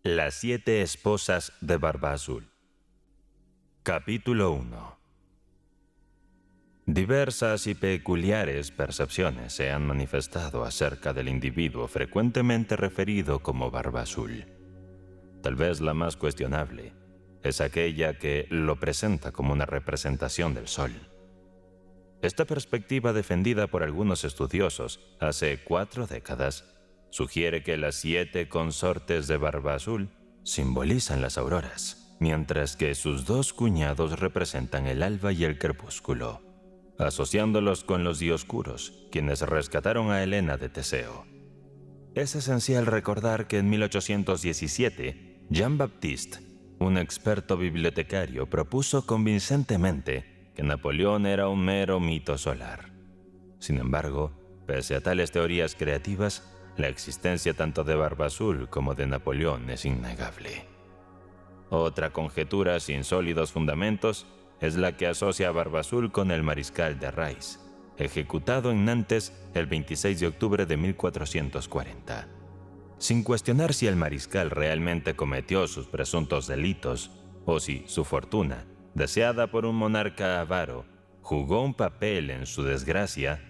Las 7 esposas de Barba Azul. Capítulo 1. Diversas y peculiares percepciones se han manifestado acerca del individuo frecuentemente referido como Barba Azul. Tal vez la más cuestionable es aquella que lo presenta como una representación del Sol. Esta perspectiva, defendida por algunos estudiosos hace 4 décadas, sugiere que las 7 consortes de Barba Azul simbolizan las auroras, mientras que sus 2 cuñados representan el alba y el crepúsculo, asociándolos con los dioscuros, quienes rescataron a Helena de Teseo. Es esencial recordar que en 1817, Jean-Baptiste, un experto bibliotecario, propuso convincentemente que Napoleón era un mero mito solar. Sin embargo, pese a tales teorías creativas, la existencia tanto de Barba Azul como de Napoleón es innegable. Otra conjetura sin sólidos fundamentos es la que asocia a Barba Azul con el mariscal de Reims, ejecutado en Nantes el 26 de octubre de 1440. Sin cuestionar si el mariscal realmente cometió sus presuntos delitos o si su fortuna, deseada por un monarca avaro, jugó un papel en su desgracia,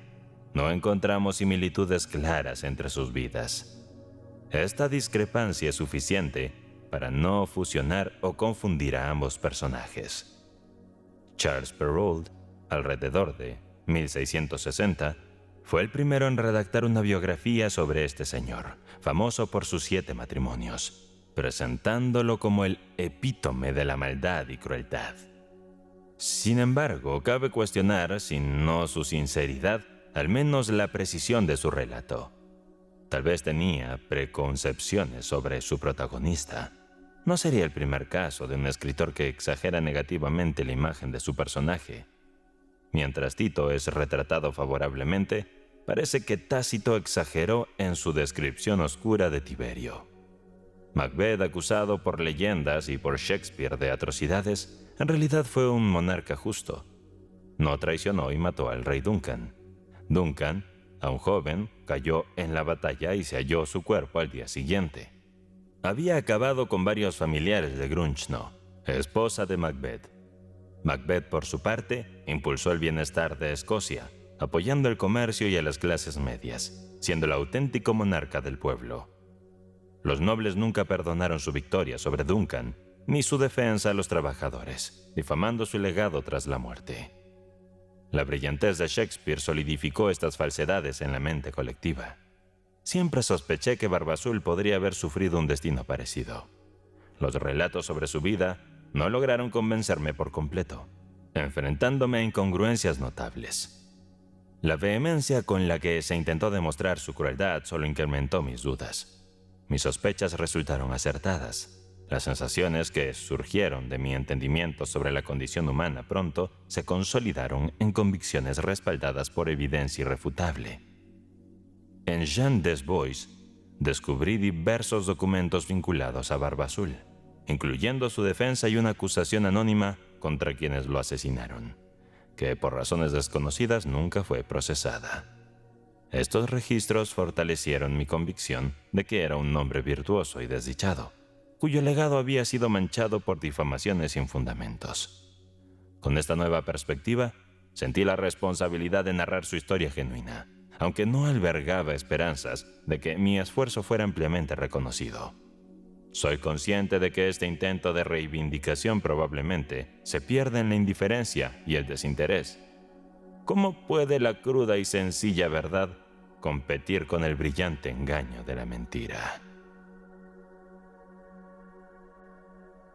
no encontramos similitudes claras entre sus vidas. Esta discrepancia es suficiente para no fusionar o confundir a ambos personajes. Charles Perrault, alrededor de 1660, fue el primero en redactar una biografía sobre este señor, famoso por sus 7 matrimonios, presentándolo como el epítome de la maldad y crueldad. Sin embargo, cabe cuestionar, si no su sinceridad, al menos la precisión de su relato. Tal vez tenía preconcepciones sobre su protagonista. No sería el primer caso de un escritor que exagera negativamente la imagen de su personaje. Mientras Tito es retratado favorablemente, parece que Tácito exageró en su descripción oscura de Tiberio. Macbeth, acusado por leyendas y por Shakespeare de atrocidades, en realidad fue un monarca justo. No traicionó y mató al rey Duncan. Duncan, aún joven, cayó en la batalla y se halló su cuerpo al día siguiente. Había acabado con varios familiares de Grunchno, esposa de Macbeth. Macbeth, por su parte, impulsó el bienestar de Escocia, apoyando el comercio y a las clases medias, siendo el auténtico monarca del pueblo. Los nobles nunca perdonaron su victoria sobre Duncan, ni su defensa a los trabajadores, difamando su legado tras la muerte. La brillantez de Shakespeare solidificó estas falsedades en la mente colectiva. Siempre sospeché que Barba Azul podría haber sufrido un destino parecido. Los relatos sobre su vida no lograron convencerme por completo, enfrentándome a incongruencias notables. La vehemencia con la que se intentó demostrar su crueldad solo incrementó mis dudas. Mis sospechas resultaron acertadas. Las sensaciones que surgieron de mi entendimiento sobre la condición humana pronto se consolidaron en convicciones respaldadas por evidencia irrefutable. En Jean Desbois descubrí diversos documentos vinculados a Barba Azul, incluyendo su defensa y una acusación anónima contra quienes lo asesinaron, que por razones desconocidas nunca fue procesada. Estos registros fortalecieron mi convicción de que era un hombre virtuoso y desdichado, cuyo legado había sido manchado por difamaciones sin fundamentos. Con esta nueva perspectiva, sentí la responsabilidad de narrar su historia genuina, aunque no albergaba esperanzas de que mi esfuerzo fuera ampliamente reconocido. Soy consciente de que este intento de reivindicación probablemente se pierde en la indiferencia y el desinterés. ¿Cómo puede la cruda y sencilla verdad competir con el brillante engaño de la mentira?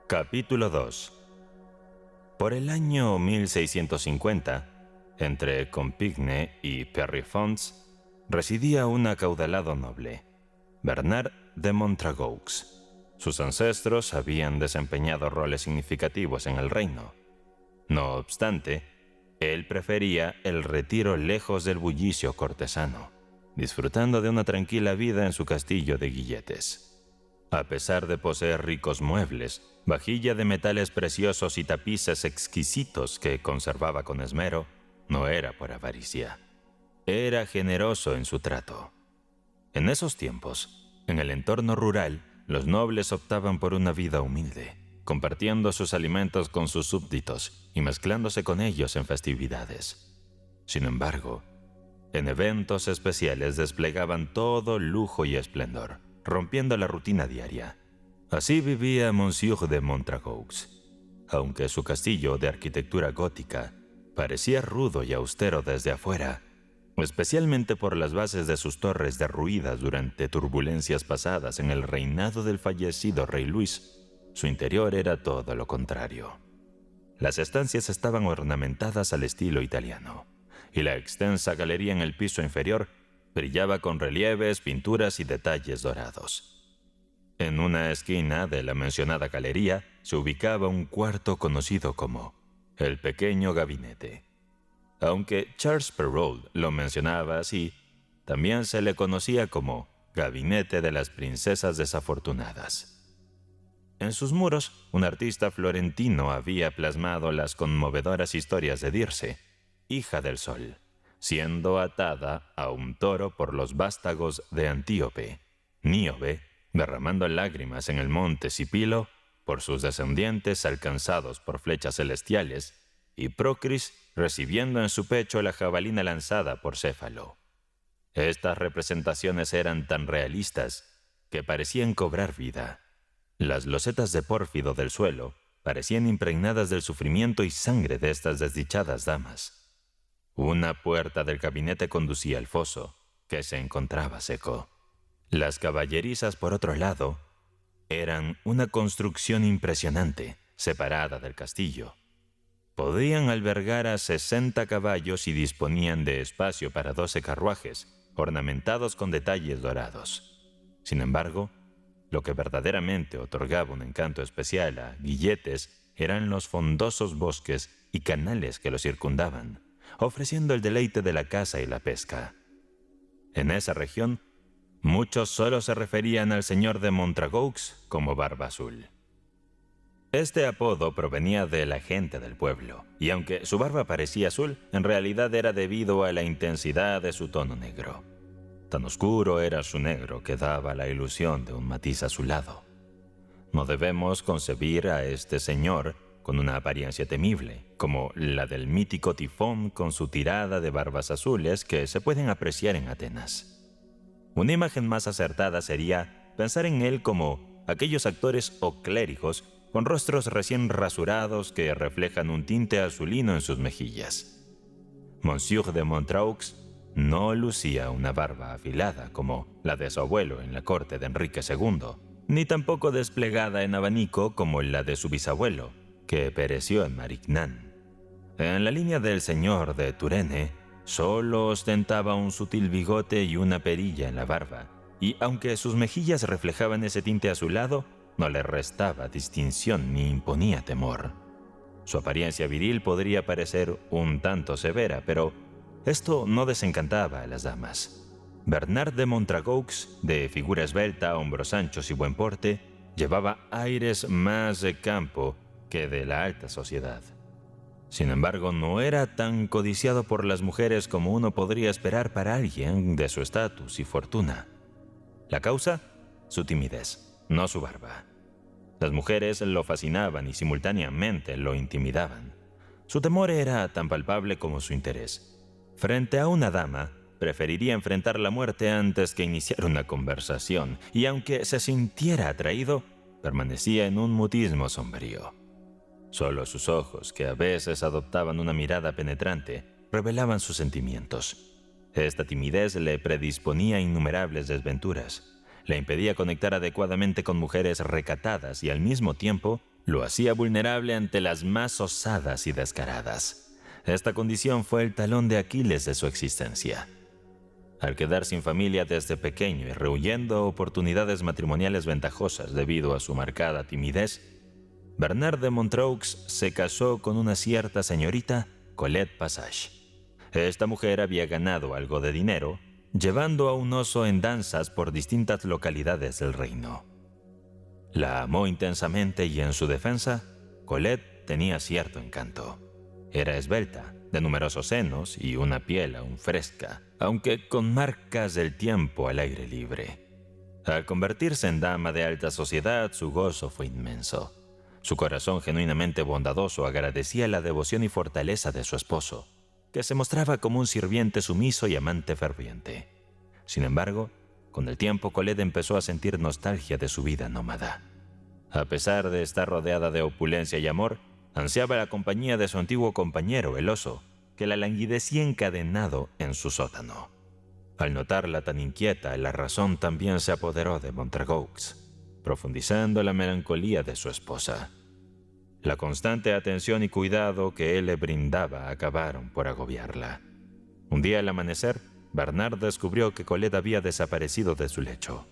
Capítulo 2. Por el año 1650, entre Compiègne y Pierrefonds, residía un acaudalado noble, Bernard de Montragaux. Sus ancestros habían desempeñado roles significativos en el reino. No obstante, él prefería el retiro lejos del bullicio cortesano, disfrutando de una tranquila vida en su castillo de Guilletes. A pesar de poseer ricos muebles, vajilla de metales preciosos y tapices exquisitos que conservaba con esmero, no era por avaricia. Era generoso en su trato. En esos tiempos, en el entorno rural, los nobles optaban por una vida humilde, compartiendo sus alimentos con sus súbditos y mezclándose con ellos en festividades. Sin embargo, en eventos especiales desplegaban todo lujo y esplendor, rompiendo la rutina diaria. Así vivía Monsieur de Montragaux. Aunque su castillo de arquitectura gótica parecía rudo y austero desde afuera, especialmente por las bases de sus torres derruidas durante turbulencias pasadas en el reinado del fallecido rey Luis, su interior era todo lo contrario. Las estancias estaban ornamentadas al estilo italiano, y la extensa galería en el piso inferior brillaba con relieves, pinturas y detalles dorados. En una esquina de la mencionada galería se ubicaba un cuarto conocido como el pequeño gabinete. Aunque Charles Perrault lo mencionaba así, también se le conocía como Gabinete de las Princesas Desafortunadas. En sus muros, un artista florentino había plasmado las conmovedoras historias de Dirce, hija del sol, siendo atada a un toro por los vástagos de Antíope, Níobe, derramando lágrimas en el monte Sipilo por sus descendientes alcanzados por flechas celestiales, y Procris recibiendo en su pecho la jabalina lanzada por Céfalo. Estas representaciones eran tan realistas que parecían cobrar vida. Las losetas de pórfido del suelo parecían impregnadas del sufrimiento y sangre de estas desdichadas damas. Una puerta del gabinete conducía al foso, que se encontraba seco. Las caballerizas, por otro lado, eran una construcción impresionante, separada del castillo. Podían albergar a 60 caballos y disponían de espacio para 12 carruajes, ornamentados con detalles dorados. Sin embargo, lo que verdaderamente otorgaba un encanto especial a Guilletes eran los frondosos bosques y canales que lo circundaban, ofreciendo el deleite de la caza y la pesca. En esa región, muchos solo se referían al señor de Montragaux como Barba Azul. Este apodo provenía de la gente del pueblo, y aunque su barba parecía azul, en realidad era debido a la intensidad de su tono negro. Tan oscuro era su negro que daba la ilusión de un matiz azulado. No debemos concebir a este señor con una apariencia temible, como la del mítico Tifón con su tirada de barbas azules que se pueden apreciar en Atenas. Una imagen más acertada sería pensar en él como aquellos actores o clérigos con rostros recién rasurados que reflejan un tinte azulino en sus mejillas. Monsieur de Montraux no lucía una barba afilada como la de su abuelo en la corte de Enrique II, ni tampoco desplegada en abanico como la de su bisabuelo, que pereció en Marignan. En la línea del señor de Turenne, solo ostentaba un sutil bigote y una perilla en la barba, y aunque sus mejillas reflejaban ese tinte azulado, no le restaba distinción ni imponía temor. Su apariencia viril podría parecer un tanto severa, pero esto no desencantaba a las damas. Bernard de Montragaux, de figura esbelta, hombros anchos y buen porte, llevaba aires más de campo que de la alta sociedad. Sin embargo, no era tan codiciado por las mujeres como uno podría esperar para alguien de su estatus y fortuna. La causa, su timidez, no su barba. Las mujeres lo fascinaban y simultáneamente lo intimidaban. Su temor era tan palpable como su interés. Frente a una dama, preferiría enfrentar la muerte antes que iniciar una conversación, y aunque se sintiera atraído, permanecía en un mutismo sombrío. Solo sus ojos, que a veces adoptaban una mirada penetrante, revelaban sus sentimientos. Esta timidez le predisponía a innumerables desventuras. Le impedía conectar adecuadamente con mujeres recatadas y al mismo tiempo lo hacía vulnerable ante las más osadas y descaradas. Esta condición fue el talón de Aquiles de su existencia. Al quedar sin familia desde pequeño y rehuyendo oportunidades matrimoniales ventajosas debido a su marcada timidez, Bernard de Montraux se casó con una cierta señorita Colette Passage. Esta mujer había ganado algo de dinero llevando a un oso en danzas por distintas localidades del reino. La amó intensamente y en su defensa, Colette tenía cierto encanto. Era esbelta, de numerosos senos y una piel aún fresca, aunque con marcas del tiempo al aire libre. Al convertirse en dama de alta sociedad, su gozo fue inmenso. Su corazón genuinamente bondadoso agradecía la devoción y fortaleza de su esposo, que se mostraba como un sirviente sumiso y amante ferviente. Sin embargo, con el tiempo Colette empezó a sentir nostalgia de su vida nómada. A pesar de estar rodeada de opulencia y amor, ansiaba la compañía de su antiguo compañero, el oso, que la languidecía encadenado en su sótano. Al notarla tan inquieta, la razón también se apoderó de Montragaux, profundizando la melancolía de su esposa. La constante atención y cuidado que él le brindaba acabaron por agobiarla. Un día al amanecer, Bernard descubrió que Colette había desaparecido de su lecho.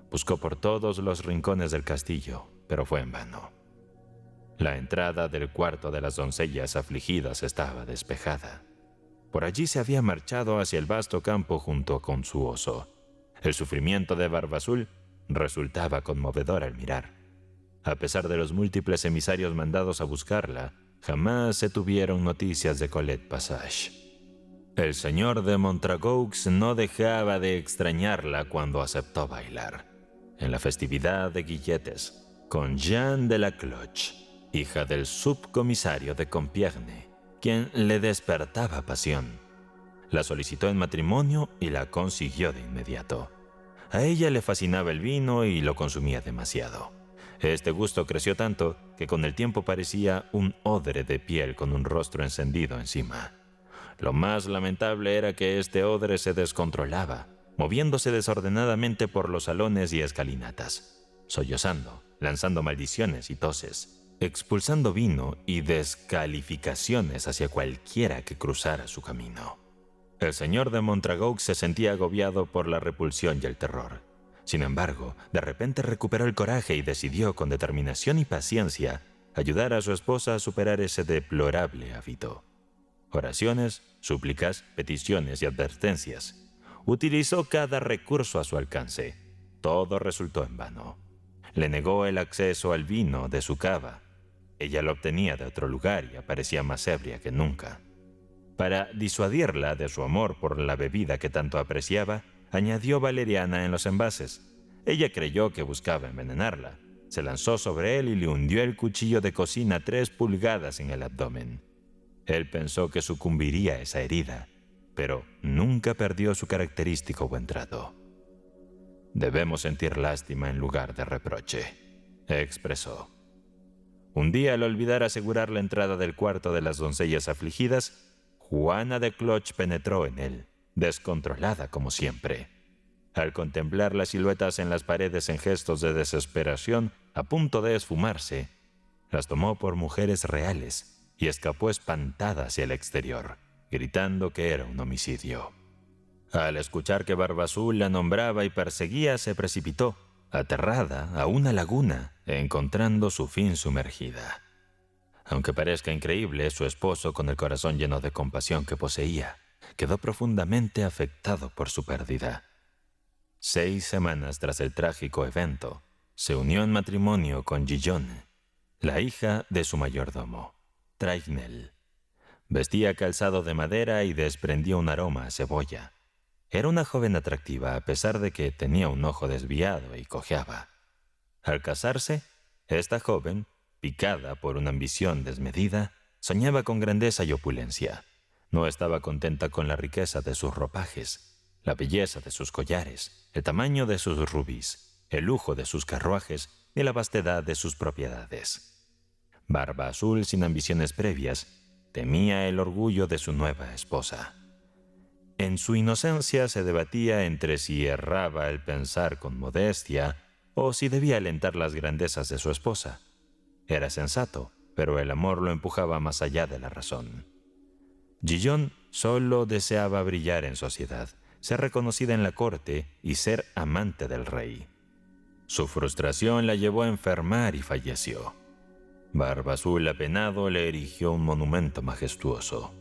Buscó por todos los rincones del castillo, pero fue en vano. La entrada del cuarto de las doncellas afligidas estaba despejada. Por allí se había marchado hacia el vasto campo junto con su oso. El sufrimiento de Barba Azul resultaba conmovedor al mirar. A pesar de los múltiples emisarios mandados a buscarla, jamás se tuvieron noticias de Colette Passage. El señor de Montragaux no dejaba de extrañarla cuando aceptó bailar en la festividad de Guilletes con Jeanne de la Cloche, hija del subcomisario de Compiègne, quien le despertaba pasión. La solicitó en matrimonio y la consiguió de inmediato. A ella le fascinaba el vino y lo consumía demasiado. Este gusto creció tanto que con el tiempo parecía un odre de piel con un rostro encendido encima. Lo más lamentable era que este odre se descontrolaba, moviéndose desordenadamente por los salones y escalinatas, sollozando, lanzando maldiciones y toses, expulsando vino y descalificaciones hacia cualquiera que cruzara su camino. El señor de Montragaux se sentía agobiado por la repulsión y el terror. Sin embargo, de repente recuperó el coraje y decidió con determinación y paciencia ayudar a su esposa a superar ese deplorable hábito. Oraciones, súplicas, peticiones y advertencias. Utilizó cada recurso a su alcance. Todo resultó en vano. Le negó el acceso al vino de su cava. Ella lo obtenía de otro lugar y aparecía más ebria que nunca. Para disuadirla de su amor por la bebida que tanto apreciaba, añadió valeriana en los envases. Ella creyó que buscaba envenenarla. Se lanzó sobre él y le hundió el cuchillo de cocina 3 pulgadas en el abdomen. Él pensó que sucumbiría a esa herida, pero nunca perdió su característico buen trato. «Debemos sentir lástima en lugar de reproche», expresó. Un día, al olvidar asegurar la entrada del cuarto de las doncellas afligidas, Juana de Cloche penetró en él, descontrolada como siempre. Al contemplar las siluetas en las paredes en gestos de desesperación, a punto de esfumarse, las tomó por mujeres reales y escapó espantada hacia el exterior, gritando que era un homicidio. Al escuchar que Barba Azul la nombraba y perseguía, se precipitó, aterrada, a una laguna, encontrando su fin sumergida. Aunque parezca increíble, su esposo, con el corazón lleno de compasión que poseía, quedó profundamente afectado por su pérdida. 6 semanas tras el trágico evento, se unió en matrimonio con Gillon, la hija de su mayordomo, Trainel. Vestía calzado de madera y desprendía un aroma a cebolla. Era una joven atractiva a pesar de que tenía un ojo desviado y cojeaba. Al casarse, esta joven, picada por una ambición desmedida, soñaba con grandeza y opulencia. No estaba contenta con la riqueza de sus ropajes, la belleza de sus collares, el tamaño de sus rubíes, el lujo de sus carruajes ni la vastedad de sus propiedades. Barba Azul, sin ambiciones previas, temía el orgullo de su nueva esposa. En su inocencia se debatía entre si erraba al pensar con modestia o si debía alentar las grandezas de su esposa. Era sensato, pero el amor lo empujaba más allá de la razón. Gillon solo deseaba brillar en sociedad, ser reconocida en la corte y ser amante del rey. Su frustración la llevó a enfermar y falleció. Barba Azul, apenado, le erigió un monumento majestuoso.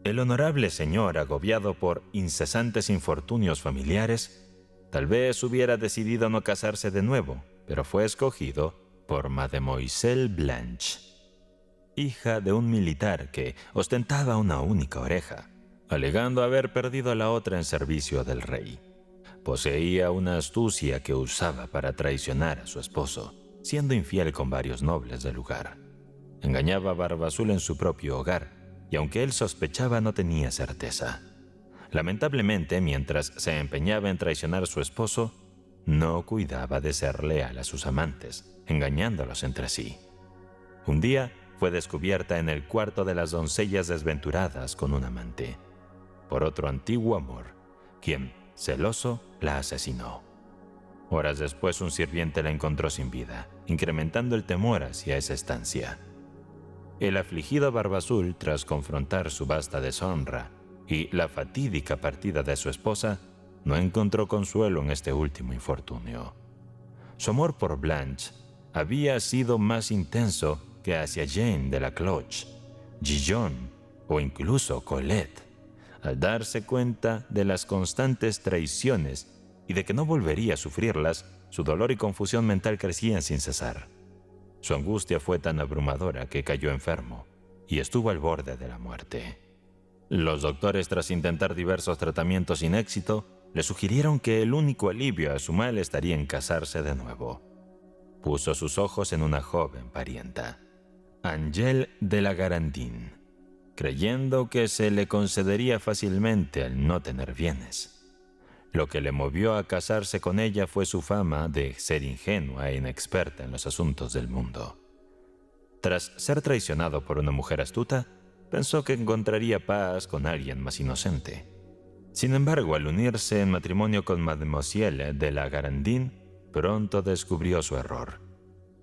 El honorable señor, agobiado por incesantes infortunios familiares, tal vez hubiera decidido no casarse de nuevo, pero fue escogido por Mademoiselle Blanche, hija de un militar que ostentaba una única oreja, alegando haber perdido la otra en servicio del rey. Poseía una astucia que usaba para traicionar a su esposo, siendo infiel con varios nobles del lugar. Engañaba a Barba Azul en su propio hogar, y aunque él sospechaba, no tenía certeza. Lamentablemente, mientras se empeñaba en traicionar a su esposo, no cuidaba de ser leal a sus amantes, engañándolos entre sí. Un día fue descubierta en el cuarto de las doncellas desventuradas con un amante, por otro antiguo amor, quien, celoso, la asesinó. Horas después, un sirviente la encontró sin vida, incrementando el temor hacia esa estancia. El afligido Barba Azul, tras confrontar su vasta deshonra y la fatídica partida de su esposa, no encontró consuelo en este último infortunio. Su amor por Blanche había sido más intenso que hacia Jane de la Cloche, Gillon o incluso Colette. Al darse cuenta de las constantes traiciones y de que no volvería a sufrirlas, su dolor y confusión mental crecían sin cesar. Su angustia fue tan abrumadora que cayó enfermo y estuvo al borde de la muerte. Los doctores, tras intentar diversos tratamientos sin éxito, le sugirieron que el único alivio a su mal estaría en casarse de nuevo. Puso sus ojos en una joven parienta, Angèle de la Garandine, creyendo que se le concedería fácilmente al no tener bienes. Lo que le movió a casarse con ella fue su fama de ser ingenua e inexperta en los asuntos del mundo. Tras ser traicionado por una mujer astuta, pensó que encontraría paz con alguien más inocente. Sin embargo, al unirse en matrimonio con Mademoiselle de la Garandine, pronto descubrió su error.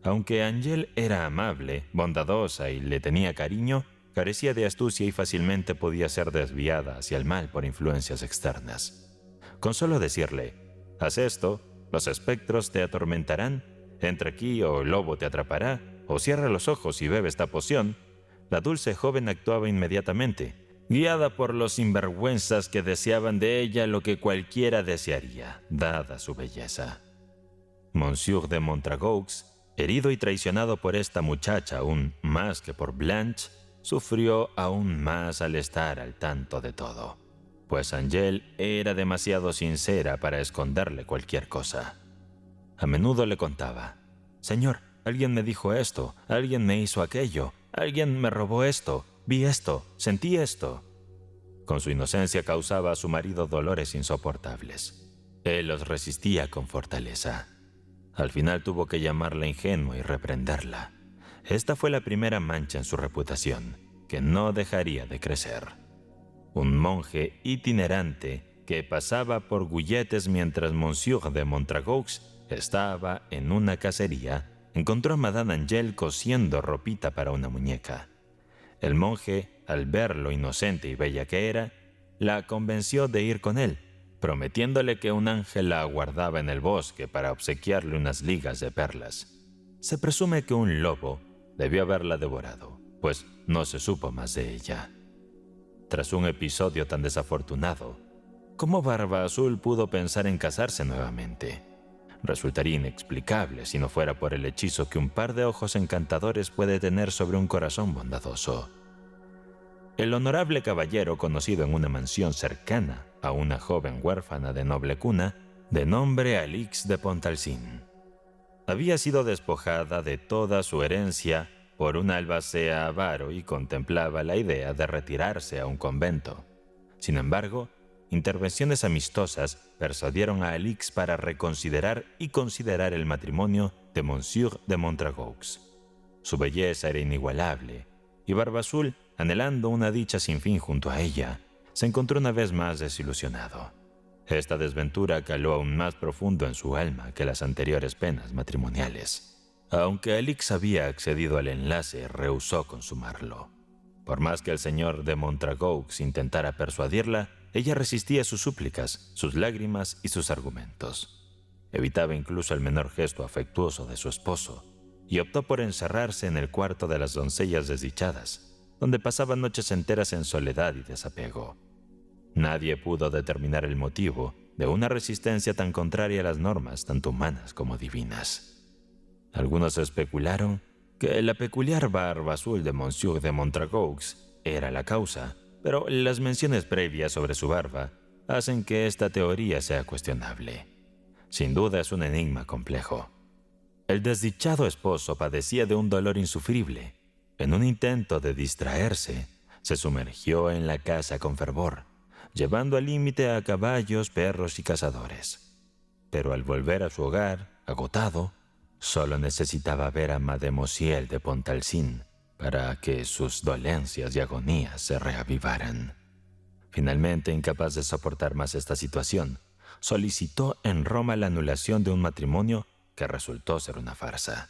Aunque Angèle era amable, bondadosa y le tenía cariño, carecía de astucia y fácilmente podía ser desviada hacia el mal por influencias externas. Con solo decirle, haz esto, los espectros te atormentarán, entra aquí o el lobo te atrapará, o cierra los ojos y bebe esta poción, la dulce joven actuaba inmediatamente, guiada por los sinvergüenzas que deseaban de ella lo que cualquiera desearía, dada su belleza. Monsieur de Montragaux, herido y traicionado por esta muchacha aún más que por Blanche, sufrió aún más al estar al tanto de todo, pues Angèle era demasiado sincera para esconderle cualquier cosa. A menudo le contaba, «Señor, alguien me dijo esto, alguien me hizo aquello, alguien me robó esto, vi esto, sentí esto». Con su inocencia causaba a su marido dolores insoportables. Él los resistía con fortaleza. Al final tuvo que llamarla ingenua y reprenderla. Esta fue la primera mancha en su reputación, que no dejaría de crecer. Un monje itinerante que pasaba por Guilletes mientras Monsieur de Montragaux estaba en una cacería, encontró a Madame Angèle cosiendo ropita para una muñeca. El monje, al ver lo inocente y bella que era, la convenció de ir con él, prometiéndole que un ángel la aguardaba en el bosque para obsequiarle unas ligas de perlas. Se presume que un lobo debió haberla devorado, pues no se supo más de ella. Tras un episodio tan desafortunado, ¿cómo Barba Azul pudo pensar en casarse nuevamente? Resultaría inexplicable si no fuera por el hechizo que un par de ojos encantadores puede tener sobre un corazón bondadoso. El honorable caballero, conocido en una mansión cercana a una joven huérfana de noble cuna, de nombre Alix de Pontalcín, había sido despojada de toda su herencia por un albacea avaro y contemplaba la idea de retirarse a un convento. Sin embargo, intervenciones amistosas persuadieron a Alix para reconsiderar y considerar el matrimonio de Monsieur de Montragaux. Su belleza era inigualable, y Barba Azul, anhelando una dicha sin fin junto a ella, se encontró una vez más desilusionado. Esta desventura caló aún más profundo en su alma que las anteriores penas matrimoniales. Aunque Alix había accedido al enlace, rehusó consumarlo. Por más que el señor de Montragaux intentara persuadirla, ella resistía sus súplicas, sus lágrimas y sus argumentos. Evitaba incluso el menor gesto afectuoso de su esposo y optó por encerrarse en el cuarto de las doncellas desdichadas, donde pasaba noches enteras en soledad y desapego. Nadie pudo determinar el motivo de una resistencia tan contraria a las normas tanto humanas como divinas. Algunos especularon que la peculiar barba azul de Monsieur de Montragaux era la causa, pero las menciones previas sobre su barba hacen que esta teoría sea cuestionable. Sin duda es un enigma complejo. El desdichado esposo padecía de un dolor insufrible. En un intento de distraerse, se sumergió en la casa con fervor, llevando al límite a caballos, perros y cazadores. Pero al volver a su hogar, agotado, solo necesitaba ver a Mademoiselle de Pontalcín para que sus dolencias y agonías se reavivaran. Finalmente, incapaz de soportar más esta situación, solicitó en Roma la anulación de un matrimonio que resultó ser una farsa.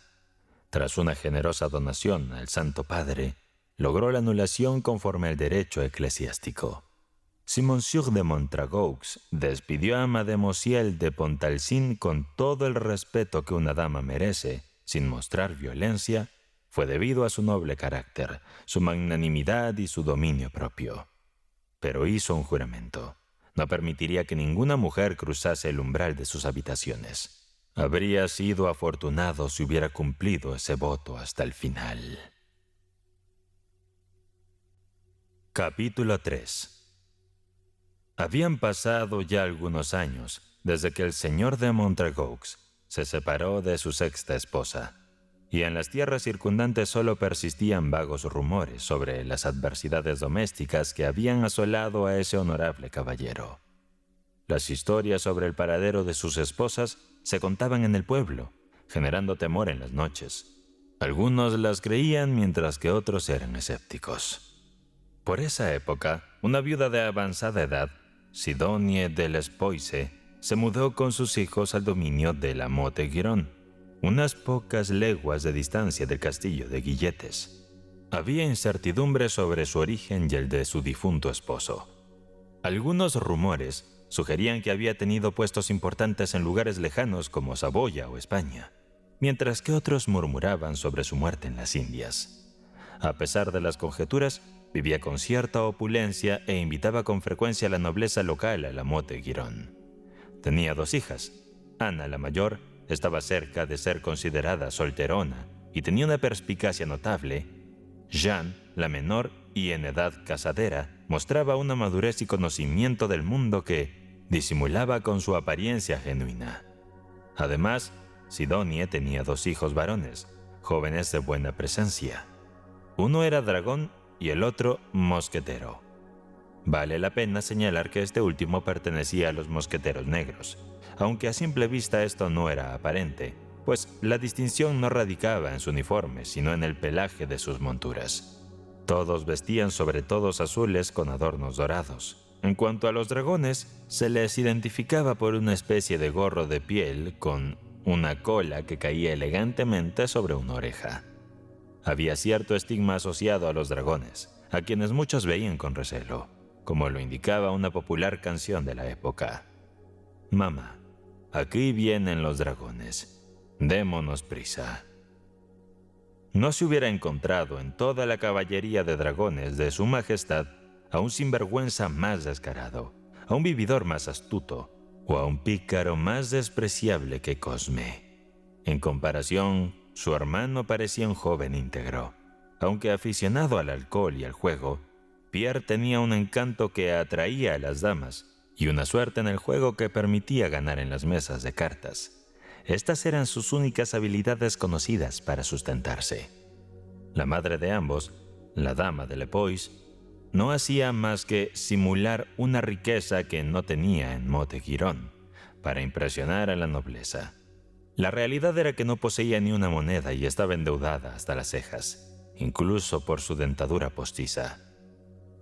Tras una generosa donación al Santo Padre, logró la anulación conforme al derecho eclesiástico. Si Monsieur de Montragaux despidió a Mademoiselle de Pontalcín con todo el respeto que una dama merece, sin mostrar violencia, fue debido a su noble carácter, su magnanimidad y su dominio propio. Pero hizo un juramento. No permitiría que ninguna mujer cruzase el umbral de sus habitaciones. Habría sido afortunado si hubiera cumplido ese voto hasta el final. Capítulo 3. Habían pasado ya algunos años desde que el señor de Montragaux se separó de su sexta esposa, y en las tierras circundantes solo persistían vagos rumores sobre las adversidades domésticas que habían asolado a ese honorable caballero. Las historias sobre el paradero de sus esposas se contaban en el pueblo, generando temor en las noches. Algunos las creían mientras que otros eran escépticos. Por esa época, una viuda de avanzada edad, Sidonie de Lespoise, se mudó con sus hijos al dominio de la Motte-Giron, unas pocas leguas de distancia del castillo de Guilletes. Había incertidumbre sobre su origen y el de su difunto esposo. Algunos rumores sugerían que había tenido puestos importantes en lugares lejanos como Saboya o España, mientras que otros murmuraban sobre su muerte en las Indias. A pesar de las conjeturas, vivía con cierta opulencia e invitaba con frecuencia a la nobleza local a la Motte-Giron. Tenía 2 hijas. Ana, la mayor, estaba cerca de ser considerada solterona y tenía una perspicacia notable. Jeanne, la menor y en edad casadera, mostraba una madurez y conocimiento del mundo que disimulaba con su apariencia genuina. Además, Sidonie tenía 2 hijos varones, jóvenes de buena presencia. Uno era dragón y el otro mosquetero. Vale la pena señalar que este último pertenecía a los mosqueteros negros, aunque a simple vista esto no era aparente, pues la distinción no radicaba en su uniforme, sino en el pelaje de sus monturas. Todos vestían sobretodos azules con adornos dorados. En cuanto a los dragones, se les identificaba por una especie de gorro de piel con una cola que caía elegantemente sobre una oreja. Había cierto estigma asociado a los dragones, a quienes muchos veían con recelo, como lo indicaba una popular canción de la época. «Mamá, aquí vienen los dragones. Démonos prisa». No se hubiera encontrado en toda la caballería de dragones de su majestad a un sinvergüenza más descarado, a un vividor más astuto o a un pícaro más despreciable que Cosme. En comparación, su hermano parecía un joven íntegro. Aunque aficionado al alcohol y al juego, Pierre tenía un encanto que atraía a las damas y una suerte en el juego que permitía ganar en las mesas de cartas. Estas eran sus únicas habilidades conocidas para sustentarse. La madre de ambos, la dama de Lepois, no hacía más que simular una riqueza que no tenía en Motte-Giron para impresionar a la nobleza. La realidad era que no poseía ni una moneda y estaba endeudada hasta las cejas, incluso por su dentadura postiza.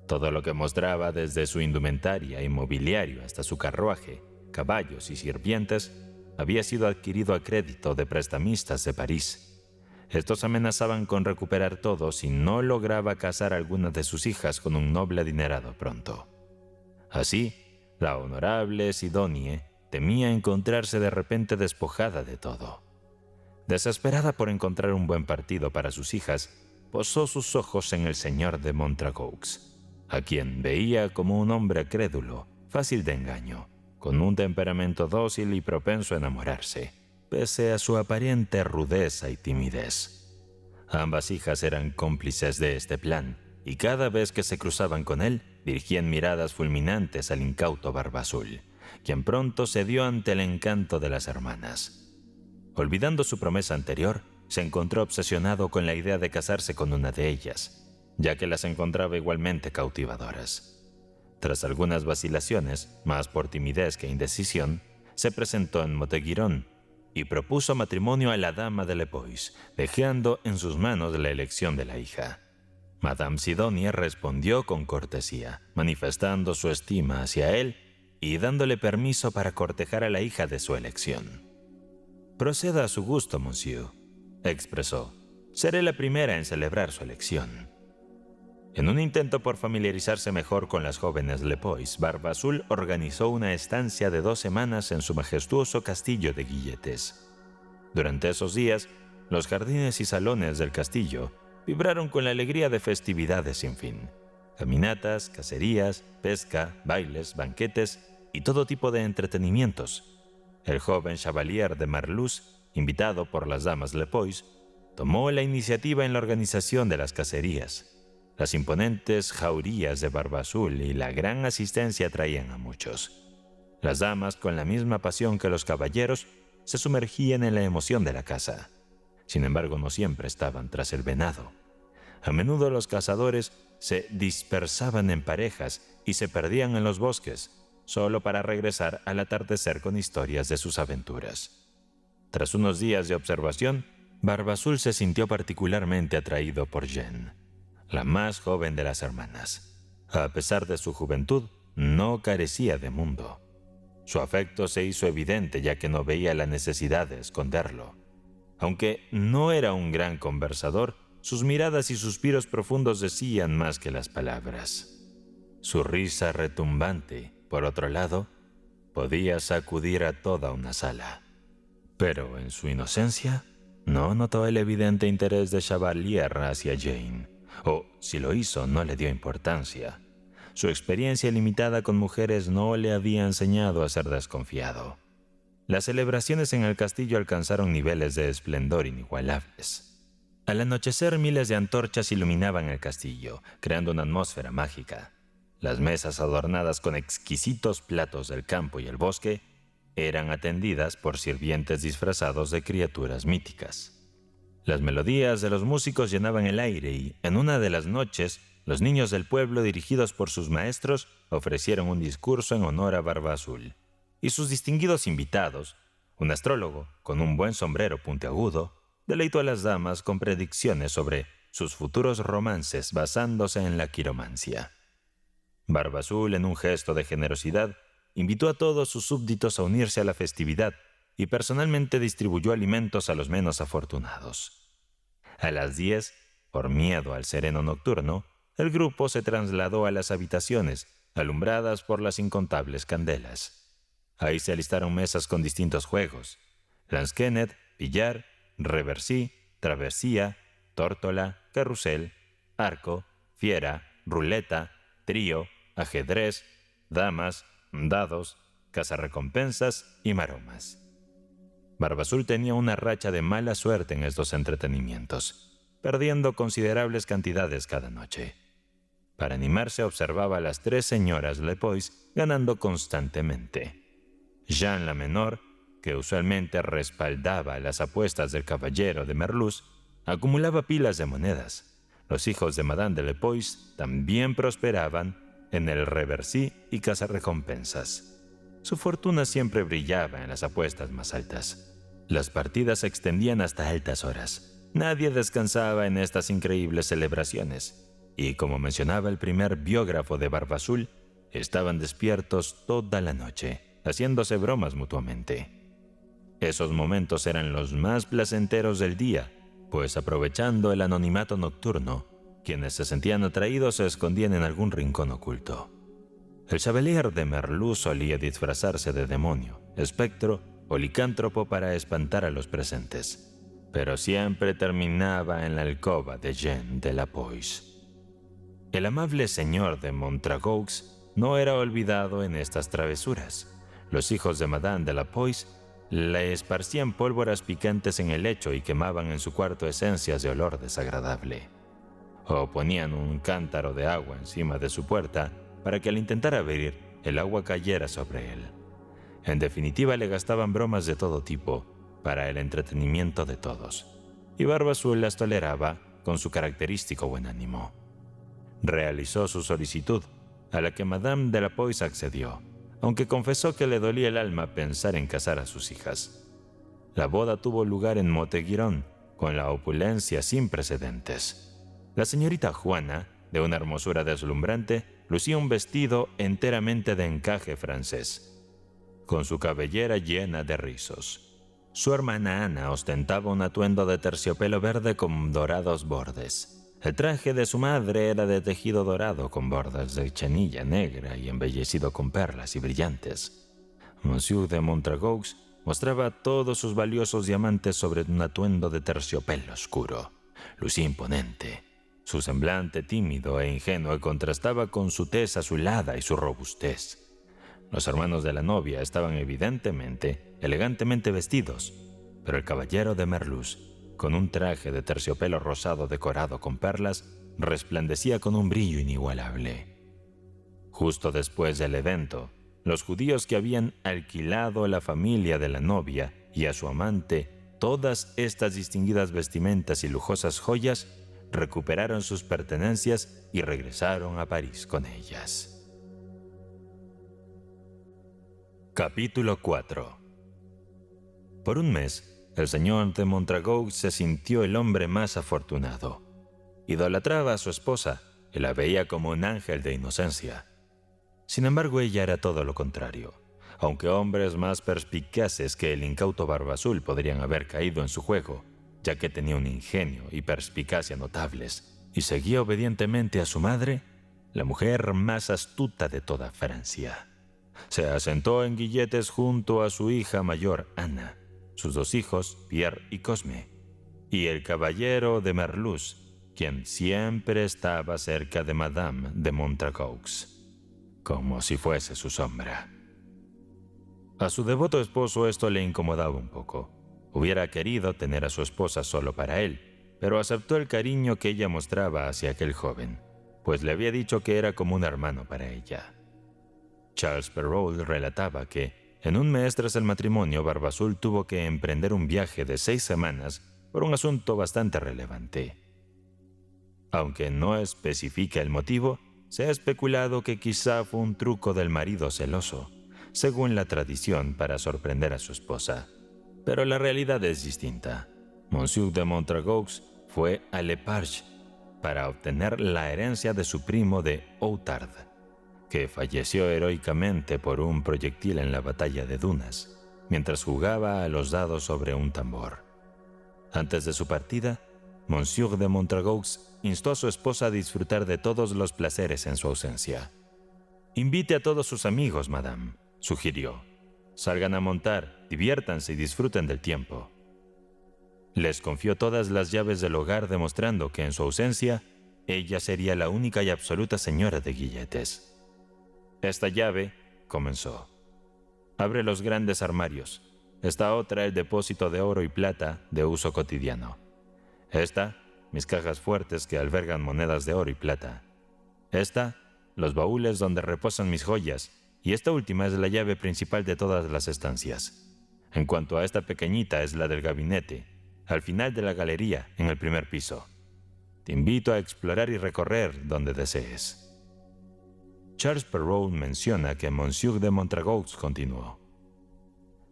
Todo lo que mostraba, desde su indumentaria y mobiliario hasta su carruaje, caballos y sirvientes, había sido adquirido a crédito de prestamistas de París. Estos amenazaban con recuperar todo si no lograba casar a alguna de sus hijas con un noble adinerado pronto. Así, la honorable Sidonie temía encontrarse de repente despojada de todo. Desesperada por encontrar un buen partido para sus hijas, posó sus ojos en el señor de Montragaux, a quien veía como un hombre crédulo, fácil de engaño, con un temperamento dócil y propenso a enamorarse, pese a su aparente rudeza y timidez. Ambas hijas eran cómplices de este plan, y cada vez que se cruzaban con él, dirigían miradas fulminantes al incauto Barba Azul, quien pronto cedió ante el encanto de las hermanas. Olvidando su promesa anterior, se encontró obsesionado con la idea de casarse con una de ellas, ya que las encontraba igualmente cautivadoras. Tras algunas vacilaciones, más por timidez que indecisión, se presentó en Montguirón y propuso matrimonio a la dama de Lepoix, dejando en sus manos la elección de la hija. Madame Sidonia respondió con cortesía, manifestando su estima hacia él y dándole permiso para cortejar a la hija de su elección. «Proceda a su gusto, monsieur», expresó. «Seré la primera en celebrar su elección». En un intento por familiarizarse mejor con las jóvenes Lepoix, Barba Azul organizó una estancia de 2 semanas en su majestuoso castillo de Guilletes. Durante esos días, los jardines y salones del castillo vibraron con la alegría de festividades sin fin. Caminatas, cacerías, pesca, bailes, banquetes y todo tipo de entretenimientos. El joven Chevalier de Merlus, invitado por las damas Lepoix, tomó la iniciativa en la organización de las cacerías. Las imponentes jaurías de Barba Azul y la gran asistencia atraían a muchos. Las damas, con la misma pasión que los caballeros, se sumergían en la emoción de la caza. Sin embargo, no siempre estaban tras el venado. A menudo los cazadores se dispersaban en parejas y se perdían en los bosques, solo para regresar al atardecer con historias de sus aventuras. Tras unos días de observación, Barba Azul se sintió particularmente atraído por Jeanne, la más joven de las hermanas. A pesar de su juventud, no carecía de mundo. Su afecto se hizo evidente ya que no veía la necesidad de esconderlo. Aunque no era un gran conversador, sus miradas y suspiros profundos decían más que las palabras. Su risa retumbante, por otro lado, podía sacudir a toda una sala. Pero en su inocencia, no notó el evidente interés de Chevalier hacia Jane, o si lo hizo, no le dio importancia. Su experiencia limitada con mujeres no le había enseñado a ser desconfiado. Las celebraciones en el castillo alcanzaron niveles de esplendor inigualables. Al anochecer, miles de antorchas iluminaban el castillo, creando una atmósfera mágica. Las mesas adornadas con exquisitos platos del campo y el bosque eran atendidas por sirvientes disfrazados de criaturas míticas. Las melodías de los músicos llenaban el aire y, en una de las noches, los niños del pueblo, dirigidos por sus maestros, ofrecieron un discurso en honor a Barba Azul. Y sus distinguidos invitados, un astrólogo con un buen sombrero puntiagudo, deleitó a las damas con predicciones sobre sus futuros romances basándose en la quiromancia. Barba Azul, en un gesto de generosidad, invitó a todos sus súbditos a unirse a la festividad y personalmente distribuyó alimentos a los menos afortunados. A las 10, por miedo al sereno nocturno, el grupo se trasladó a las habitaciones, alumbradas por las incontables candelas. Ahí se alistaron mesas con distintos juegos: lansquenet, billar, reversí, travesía, tórtola, carrusel, arco, fiera, ruleta, trío, ajedrez, damas, dados, cazarrecompensas y maromas. Barba Azul tenía una racha de mala suerte en estos entretenimientos, perdiendo considerables cantidades cada noche. Para animarse, observaba a las 3 señoras Lepoix ganando constantemente. Jeanne la menor, que usualmente respaldaba las apuestas del caballero de Merlus, acumulaba pilas de monedas. Los hijos de Madame de Lepoix también prosperaban en el reversí y cazarrecompensas. Su fortuna siempre brillaba en las apuestas más altas. Las partidas se extendían hasta altas horas. Nadie descansaba en estas increíbles celebraciones, y como mencionaba el primer biógrafo de Barba Azul, estaban despiertos toda la noche, haciéndose bromas mutuamente. Esos momentos eran los más placenteros del día, pues aprovechando el anonimato nocturno, quienes se sentían atraídos se escondían en algún rincón oculto. El Chevalier de Merlus solía disfrazarse de demonio, espectro o licántropo para espantar a los presentes, pero siempre terminaba en la alcoba de Jeanne de Lepoix. El amable señor de Montragaux no era olvidado en estas travesuras. Los hijos de Madame de Lepoix le esparcían pólvoras picantes en el lecho y quemaban en su cuarto esencias de olor desagradable. O ponían un cántaro de agua encima de su puerta para que al intentar abrir, el agua cayera sobre él. En definitiva, le gastaban bromas de todo tipo, para el entretenimiento de todos, y Barba Azul las toleraba con su característico buen ánimo. Realizó su solicitud, a la que Madame de la Poix accedió, aunque confesó que le dolía el alma pensar en casar a sus hijas. La boda tuvo lugar en Montgueron, con la opulencia sin precedentes. La señorita Juana, de una hermosura deslumbrante, lucía un vestido enteramente de encaje francés, con su cabellera llena de rizos. Su hermana Ana ostentaba un atuendo de terciopelo verde con dorados bordes. El traje de su madre era de tejido dorado con bordas de chenilla negra y embellecido con perlas y brillantes. Monsieur de Montragaux mostraba todos sus valiosos diamantes sobre un atuendo de terciopelo oscuro. Lucía imponente. Su semblante tímido e ingenuo contrastaba con su tez azulada y su robustez. Los hermanos de la novia estaban evidentemente, elegantemente vestidos, pero el caballero de Merluz, con un traje de terciopelo rosado decorado con perlas, resplandecía con un brillo inigualable. Justo después del evento, los judíos que habían alquilado a la familia de la novia y a su amante todas estas distinguidas vestimentas y lujosas joyas, recuperaron sus pertenencias y regresaron a París con ellas. Capítulo 4. Por un mes, el señor de Montragaux se sintió el hombre más afortunado. Idolatraba a su esposa y la veía como un ángel de inocencia. Sin embargo, ella era todo lo contrario. Aunque hombres más perspicaces que el incauto Barba Azul podrían haber caído en su juego, ya que tenía un ingenio y perspicacia notables, y seguía obedientemente a su madre, la mujer más astuta de toda Francia. Se asentó en Guilletes junto a su hija mayor, Ana, sus dos hijos, Pierre y Cosme, y el caballero de Merluz, quien siempre estaba cerca de Madame de Montragaux, como si fuese su sombra. A su devoto esposo esto le incomodaba un poco. Hubiera querido tener a su esposa solo para él, pero aceptó el cariño que ella mostraba hacia aquel joven, pues le había dicho que era como un hermano para ella. Charles Perrault relataba que, en un mes tras el matrimonio, Barba Azul tuvo que emprender un viaje de 6 semanas por un asunto bastante relevante. Aunque no especifica el motivo, se ha especulado que quizá fue un truco del marido celoso, según la tradición, para sorprender a su esposa. Pero la realidad es distinta. Monsieur de Montragaux fue a Le Parge para obtener la herencia de su primo de Outard, que falleció heroicamente por un proyectil en la batalla de Dunas, mientras jugaba a los dados sobre un tambor. Antes de su partida, Monsieur de Montragaux instó a su esposa a disfrutar de todos los placeres en su ausencia. «Invite a todos sus amigos, madame», sugirió. «Salgan a montar, diviértanse y disfruten del tiempo». Les confió todas las llaves del hogar, demostrando que en su ausencia, ella sería la única y absoluta señora de Guilletes. «Esta llave», comenzó, «abre los grandes armarios. Esta otra, el depósito de oro y plata de uso cotidiano. Esta, mis cajas fuertes que albergan monedas de oro y plata. Esta, los baúles donde reposan mis joyas, y esta última es la llave principal de todas las estancias. En cuanto a esta pequeñita, es la del gabinete, al final de la galería, en el primer piso. Te invito a explorar y recorrer donde desees». Charles Perrault menciona que Monsieur de Montragaux continuó: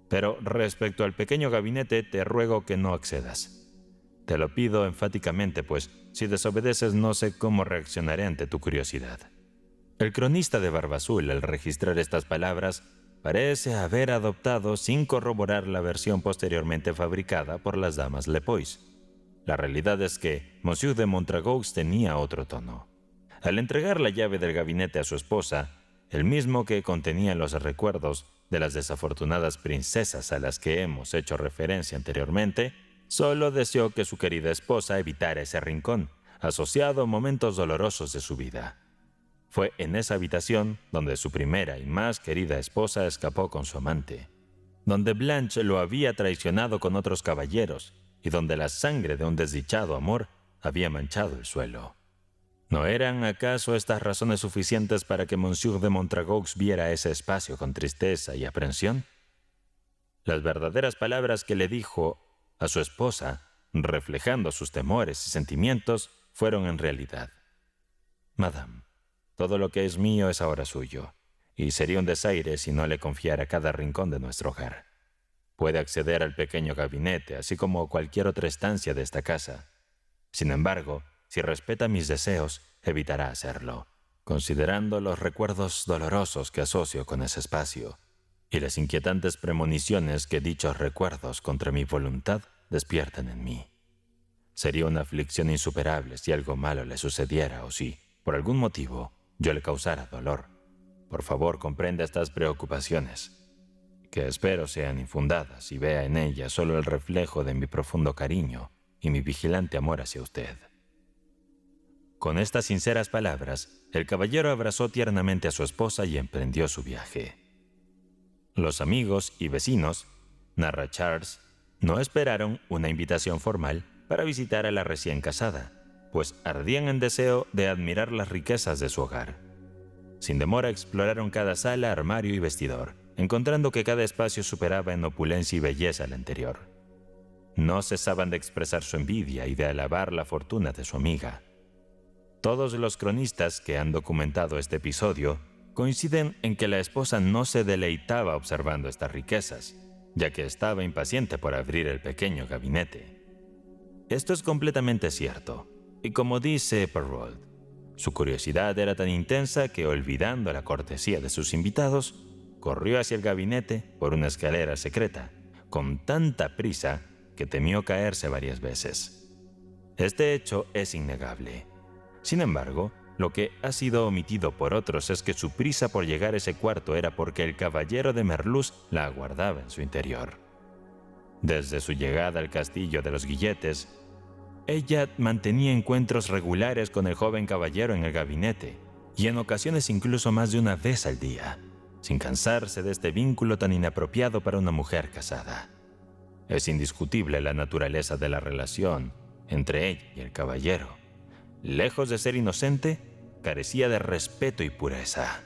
«Pero respecto al pequeño gabinete, te ruego que no accedas. Te lo pido enfáticamente, pues si desobedeces no sé cómo reaccionaré ante tu curiosidad». El cronista de Barba Azul, al registrar estas palabras, parece haber adoptado sin corroborar la versión posteriormente fabricada por las damas Lepoix. La realidad es que Monsieur de Montragaux tenía otro tono. Al entregar la llave del gabinete a su esposa, el mismo que contenía los recuerdos de las desafortunadas princesas a las que hemos hecho referencia anteriormente, solo deseó que su querida esposa evitara ese rincón, asociado a momentos dolorosos de su vida. Fue en esa habitación donde su primera y más querida esposa escapó con su amante, donde Blanche lo había traicionado con otros caballeros y donde la sangre de un desdichado amor había manchado el suelo. ¿No eran acaso estas razones suficientes para que Monsieur de Montragaux viera ese espacio con tristeza y aprensión? Las verdaderas palabras que le dijo a su esposa, reflejando sus temores y sentimientos, fueron en realidad: «Madame, todo lo que es mío es ahora suyo, y sería un desaire si no le confiara cada rincón de nuestro hogar. Puede acceder al pequeño gabinete, así como cualquier otra estancia de esta casa. Sin embargo, si respeta mis deseos, evitará hacerlo, considerando los recuerdos dolorosos que asocio con ese espacio y las inquietantes premoniciones que dichos recuerdos contra mi voluntad despiertan en mí. Sería una aflicción insuperable si algo malo le sucediera o si, por algún motivo, yo le causara dolor. Por favor, comprenda estas preocupaciones, que espero sean infundadas y vea en ellas solo el reflejo de mi profundo cariño y mi vigilante amor hacia usted». Con estas sinceras palabras, el caballero abrazó tiernamente a su esposa y emprendió su viaje. Los amigos y vecinos, narra Charles, no esperaron una invitación formal para visitar a la recién casada, pues ardían en deseo de admirar las riquezas de su hogar. Sin demora exploraron cada sala, armario y vestidor, encontrando que cada espacio superaba en opulencia y belleza al anterior. No cesaban de expresar su envidia y de alabar la fortuna de su amiga. Todos los cronistas que han documentado este episodio coinciden en que la esposa no se deleitaba observando estas riquezas, ya que estaba impaciente por abrir el pequeño gabinete. Esto es completamente cierto, y como dice Perrault, su curiosidad era tan intensa que, olvidando la cortesía de sus invitados, corrió hacia el gabinete por una escalera secreta, con tanta prisa que temió caerse varias veces. Este hecho es innegable. Sin embargo, lo que ha sido omitido por otros es que su prisa por llegar a ese cuarto era porque el caballero de Merluz la aguardaba en su interior. Desde su llegada al castillo de los Guilletes, ella mantenía encuentros regulares con el joven caballero en el gabinete, y en ocasiones incluso más de una vez al día, sin cansarse de este vínculo tan inapropiado para una mujer casada. Es indiscutible la naturaleza de la relación entre ella y el caballero. Lejos de ser inocente, carecía de respeto y pureza.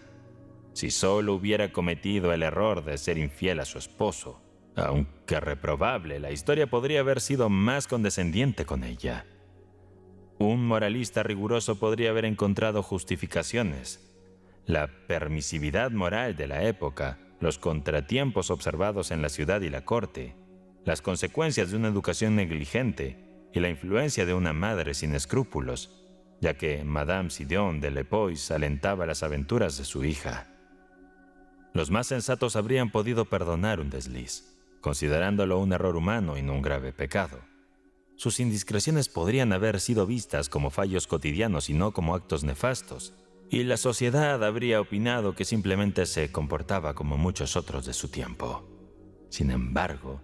Si solo hubiera cometido el error de ser infiel a su esposo, aunque reprobable, la historia podría haber sido más condescendiente con ella. Un moralista riguroso podría haber encontrado justificaciones. La permisividad moral de la época, los contratiempos observados en la ciudad y la corte, las consecuencias de una educación negligente y la influencia de una madre sin escrúpulos, ya que Madame Sidoine de Lepoix alentaba las aventuras de su hija. Los más sensatos habrían podido perdonar un desliz, considerándolo un error humano y no un grave pecado. Sus indiscreciones podrían haber sido vistas como fallos cotidianos y no como actos nefastos, y la sociedad habría opinado que simplemente se comportaba como muchos otros de su tiempo. Sin embargo,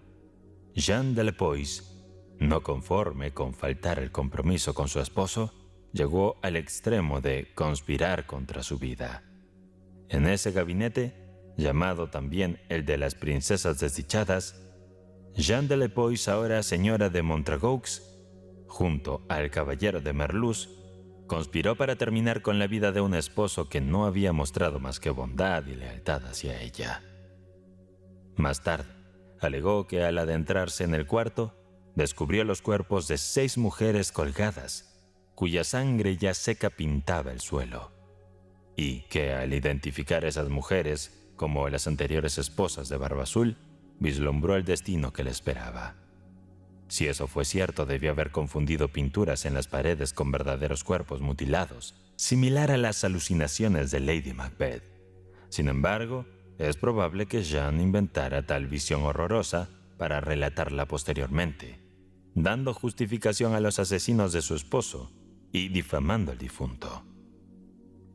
Jean de Lepoix, no conforme con faltar el compromiso con su esposo, llegó al extremo de conspirar contra su vida. En ese gabinete, llamado también el de las princesas desdichadas, Jeanne de Lepoix, ahora señora de Montragaux, junto al caballero de Merluz, conspiró para terminar con la vida de un esposo que no había mostrado más que bondad y lealtad hacia ella. Más tarde, alegó que al adentrarse en el cuarto, descubrió los cuerpos de 6 mujeres colgadas, cuya sangre ya seca pintaba el suelo, y que al identificar a esas mujeres como las anteriores esposas de Barba Azul, vislumbró el destino que le esperaba. Si eso fue cierto, debió haber confundido pinturas en las paredes con verdaderos cuerpos mutilados, similar a las alucinaciones de Lady Macbeth. Sin embargo, es probable que Jeanne inventara tal visión horrorosa para relatarla posteriormente, dando justificación a los asesinos de su esposo y difamando al difunto.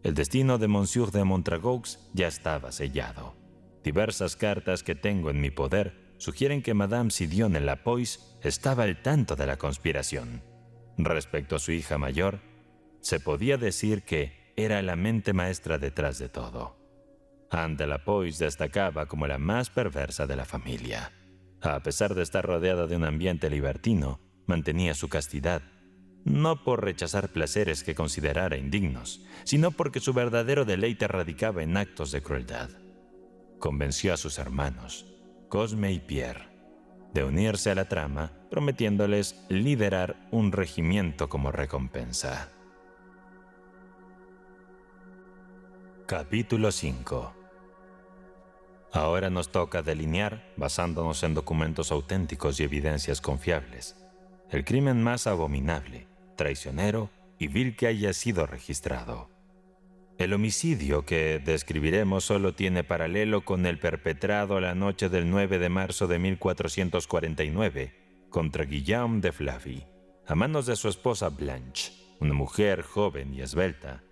El destino de Monsieur de Montragaux ya estaba sellado. Diversas cartas que tengo en mi poder sugieren que Madame Sidoine de Lepoix estaba al tanto de la conspiración. Respecto a su hija mayor, se podía decir que era la mente maestra detrás de todo. Anne de Lepoix destacaba como la más perversa de la familia. A pesar de estar rodeada de un ambiente libertino, mantenía su castidad. no por rechazar placeres que considerara indignos, sino porque su verdadero deleite radicaba en actos de crueldad. Convenció a sus hermanos, Cosme y Pierre, de unirse a la trama, prometiéndoles liderar un regimiento como recompensa. Capítulo 5. Ahora nos toca delinear, basándonos en documentos auténticos y evidencias confiables, el crimen más abominable, traicionero y vil que haya sido registrado. El homicidio que describiremos solo tiene paralelo con el perpetrado la noche del 9 de marzo de 1449 contra Guillaume de Flavy, a manos de su esposa Blanche, una mujer joven y esbelta,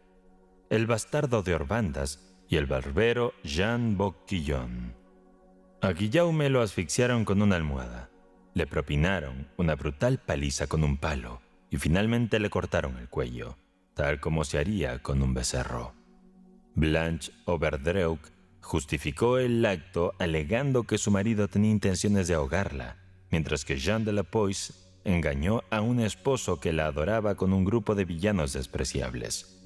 el bastardo de Orbandas y el barbero Jean Boquillon. A Guillaume lo asfixiaron con una almohada, le propinaron una brutal paliza con un palo y finalmente le cortaron el cuello, tal como se haría con un becerro. Blanche Overdreuk justificó el acto alegando que su marido tenía intenciones de ahogarla, mientras que Jean de la Poisse engañó a un esposo que la adoraba con un grupo de villanos despreciables.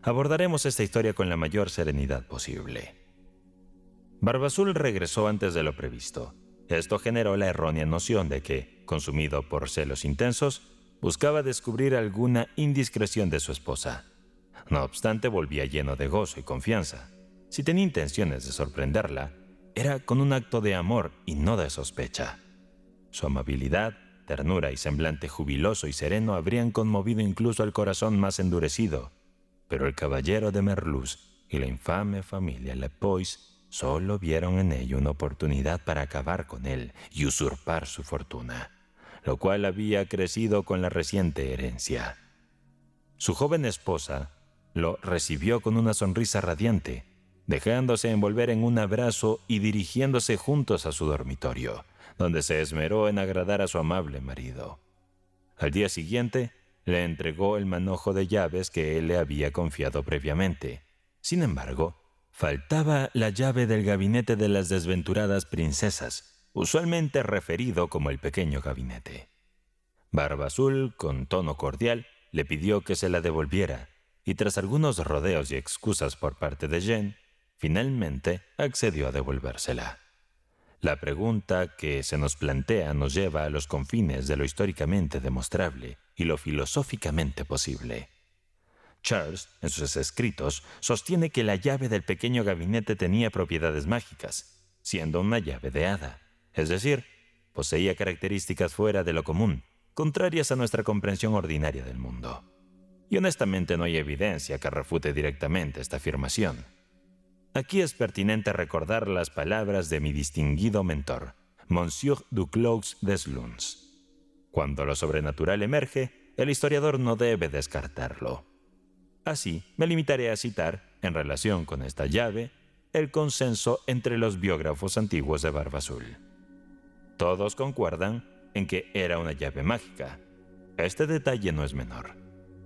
Abordaremos esta historia con la mayor serenidad posible. Barbazul regresó antes de lo previsto. Esto generó la errónea noción de que, consumido por celos intensos, buscaba descubrir alguna indiscreción de su esposa. No obstante, volvía lleno de gozo y confianza. Si tenía intenciones de sorprenderla, era con un acto de amor y no de sospecha. Su amabilidad, ternura y semblante jubiloso y sereno habrían conmovido incluso al corazón más endurecido, pero el caballero de Merluz y la infame familia Le Poisse solo vieron en ello una oportunidad para acabar con él y usurpar su fortuna, lo cual había crecido con la reciente herencia. Su joven esposa lo recibió con una sonrisa radiante, dejándose envolver en un abrazo y dirigiéndose juntos a su dormitorio, donde se esmeró en agradar a su amable marido. Al día siguiente, le entregó el manojo de llaves que él le había confiado previamente. Sin embargo, faltaba la llave del gabinete de las desventuradas princesas, usualmente referido como el pequeño gabinete. Barbazul, con tono cordial, le pidió que se la devolviera, y tras algunos rodeos y excusas por parte de Jeanne, finalmente accedió a devolvérsela. La pregunta que se nos plantea nos lleva a los confines de lo históricamente demostrable y lo filosóficamente posible. Charles, en sus escritos, sostiene que la llave del pequeño gabinete tenía propiedades mágicas, siendo una llave de hada, es decir, poseía características fuera de lo común, contrarias a nuestra comprensión ordinaria del mundo. Y honestamente no hay evidencia que refute directamente esta afirmación. Aquí es pertinente recordar las palabras de mi distinguido mentor, Monsieur Duclos Desluns. Cuando lo sobrenatural emerge, el historiador no debe descartarlo. Así, me limitaré a citar, en relación con esta llave, el consenso entre los biógrafos antiguos de Barbazul. Todos concuerdan en que era una llave mágica. Este detalle no es menor.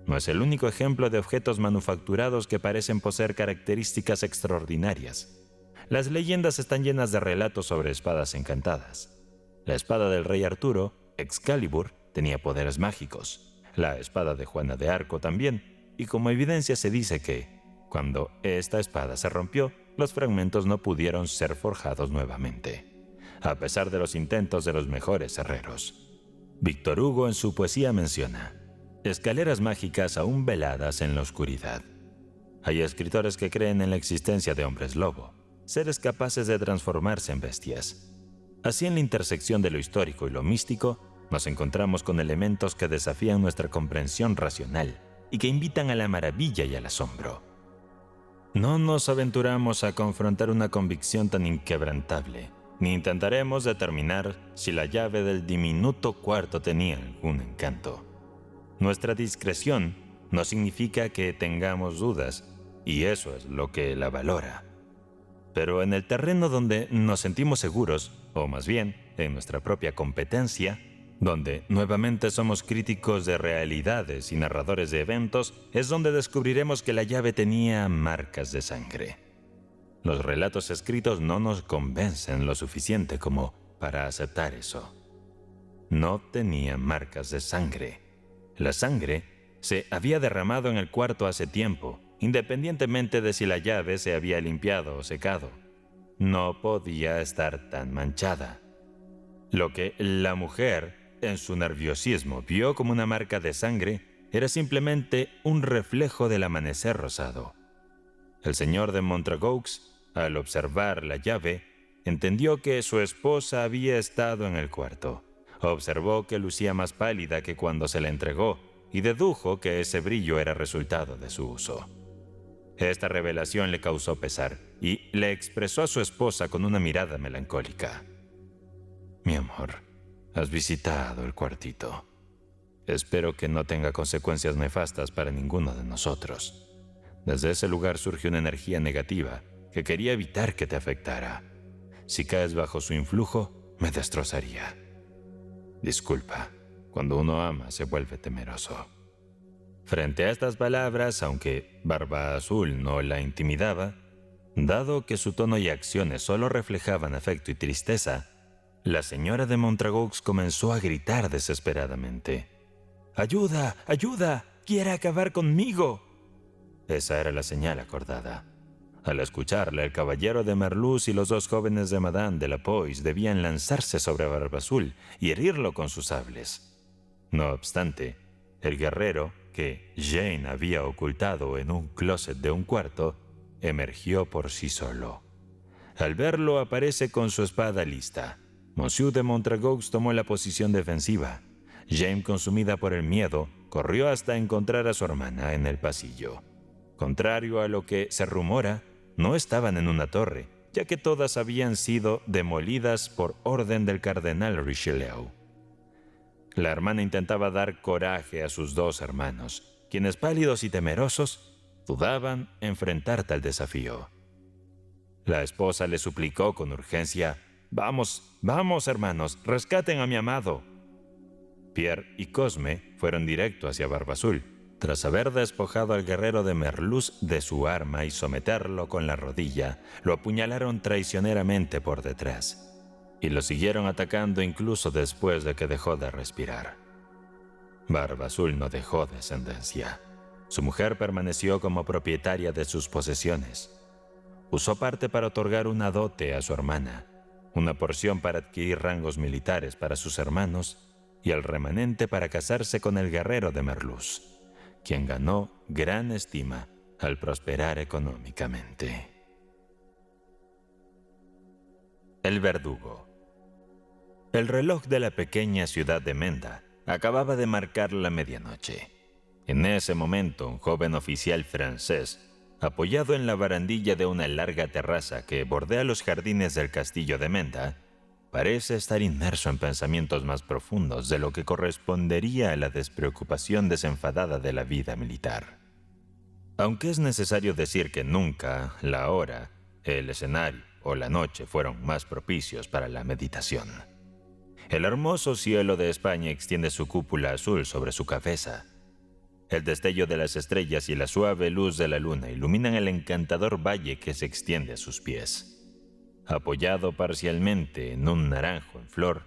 No es el único ejemplo de objetos manufacturados que parecen poseer características extraordinarias. Las leyendas están llenas de relatos sobre espadas encantadas. La espada del rey Arturo, Excalibur, tenía poderes mágicos. La espada de Juana de Arco también, y como evidencia se dice que, cuando esta espada se rompió, los fragmentos no pudieron ser forjados nuevamente, a pesar de los intentos de los mejores herreros. Víctor Hugo en su poesía menciona escaleras mágicas aún veladas en la oscuridad. Hay escritores que creen en la existencia de hombres lobo, seres capaces de transformarse en bestias. Así, en la intersección de lo histórico y lo místico, nos encontramos con elementos que desafían nuestra comprensión racional y que invitan a la maravilla y al asombro. No nos aventuramos a confrontar una convicción tan inquebrantable, ni intentaremos determinar si la llave del diminuto cuarto tenía algún encanto. Nuestra discreción no significa que tengamos dudas, y eso es lo que la valora. Pero en el terreno donde nos sentimos seguros, o más bien, en nuestra propia competencia, donde nuevamente somos críticos de realidades y narradores de eventos, es donde descubriremos que la llave tenía marcas de sangre. Los relatos escritos no nos convencen lo suficiente como para aceptar eso. No tenía marcas de sangre. La sangre se había derramado en el cuarto hace tiempo, independientemente de si la llave se había limpiado o secado. No podía estar tan manchada. Lo que la mujer, en su nerviosismo, vio como una marca de sangre era simplemente un reflejo del amanecer rosado. El señor de Montragaux, al observar la llave, entendió que su esposa había estado en el cuarto. Observó que lucía más pálida que cuando se la entregó y dedujo que ese brillo era resultado de su uso. Esta revelación le causó pesar y le expresó a su esposa con una mirada melancólica. «Mi amor, has visitado el cuartito. Espero que no tenga consecuencias nefastas para ninguno de nosotros. Desde ese lugar surge una energía negativa que quería evitar que te afectara. Si caes bajo su influjo, me destrozaría. Disculpa, cuando uno ama se vuelve temeroso». Frente a estas palabras, aunque Barba Azul no la intimidaba, dado que su tono y acciones solo reflejaban afecto y tristeza, la señora de Montragaux comenzó a gritar desesperadamente. «¡Ayuda! ¡Ayuda! ¡Quiere acabar conmigo!». Esa era la señal acordada. Al escucharla, el caballero de Merluz y los dos jóvenes de Madame de la Poix debían lanzarse sobre Barba Azul y herirlo con sus sables. No obstante, el guerrero, que Jane había ocultado en un closet de un cuarto, emergió por sí solo. Al verlo, aparece con su espada lista. Monsieur de Montragaux tomó la posición defensiva. Jane, consumida por el miedo, corrió hasta encontrar a su hermana en el pasillo. Contrario a lo que se rumora, no estaban en una torre, ya que todas habían sido demolidas por orden del cardenal Richelieu. La hermana intentaba dar coraje a sus dos hermanos, quienes pálidos y temerosos dudaban enfrentar tal desafío. La esposa le suplicó con urgencia: «Vamos, vamos, hermanos, rescaten a mi amado». Pierre y Cosme fueron directo hacia Barba Azul, tras haber despojado al guerrero de Merluz de su arma y someterlo con la rodilla. Lo apuñalaron traicioneramente por detrás y lo siguieron atacando incluso después de que dejó de respirar. Barba Azul no dejó descendencia. Su mujer permaneció como propietaria de sus posesiones. Usó parte para otorgar una dote a su hermana, una porción para adquirir rangos militares para sus hermanos y el remanente para casarse con el guerrero de Merluz, quien ganó gran estima al prosperar económicamente. El verdugo. El reloj de la pequeña ciudad de Menda acababa de marcar la medianoche. En ese momento, un joven oficial francés, apoyado en la barandilla de una larga terraza que bordea los jardines del castillo de Menda, parece estar inmerso en pensamientos más profundos de lo que correspondería a la despreocupación desenfadada de la vida militar. Aunque es necesario decir que nunca la hora, el escenario o la noche fueron más propicios para la meditación. El hermoso cielo de España extiende su cúpula azul sobre su cabeza. El destello de las estrellas y la suave luz de la luna iluminan el encantador valle que se extiende a sus pies. Apoyado parcialmente en un naranjo en flor,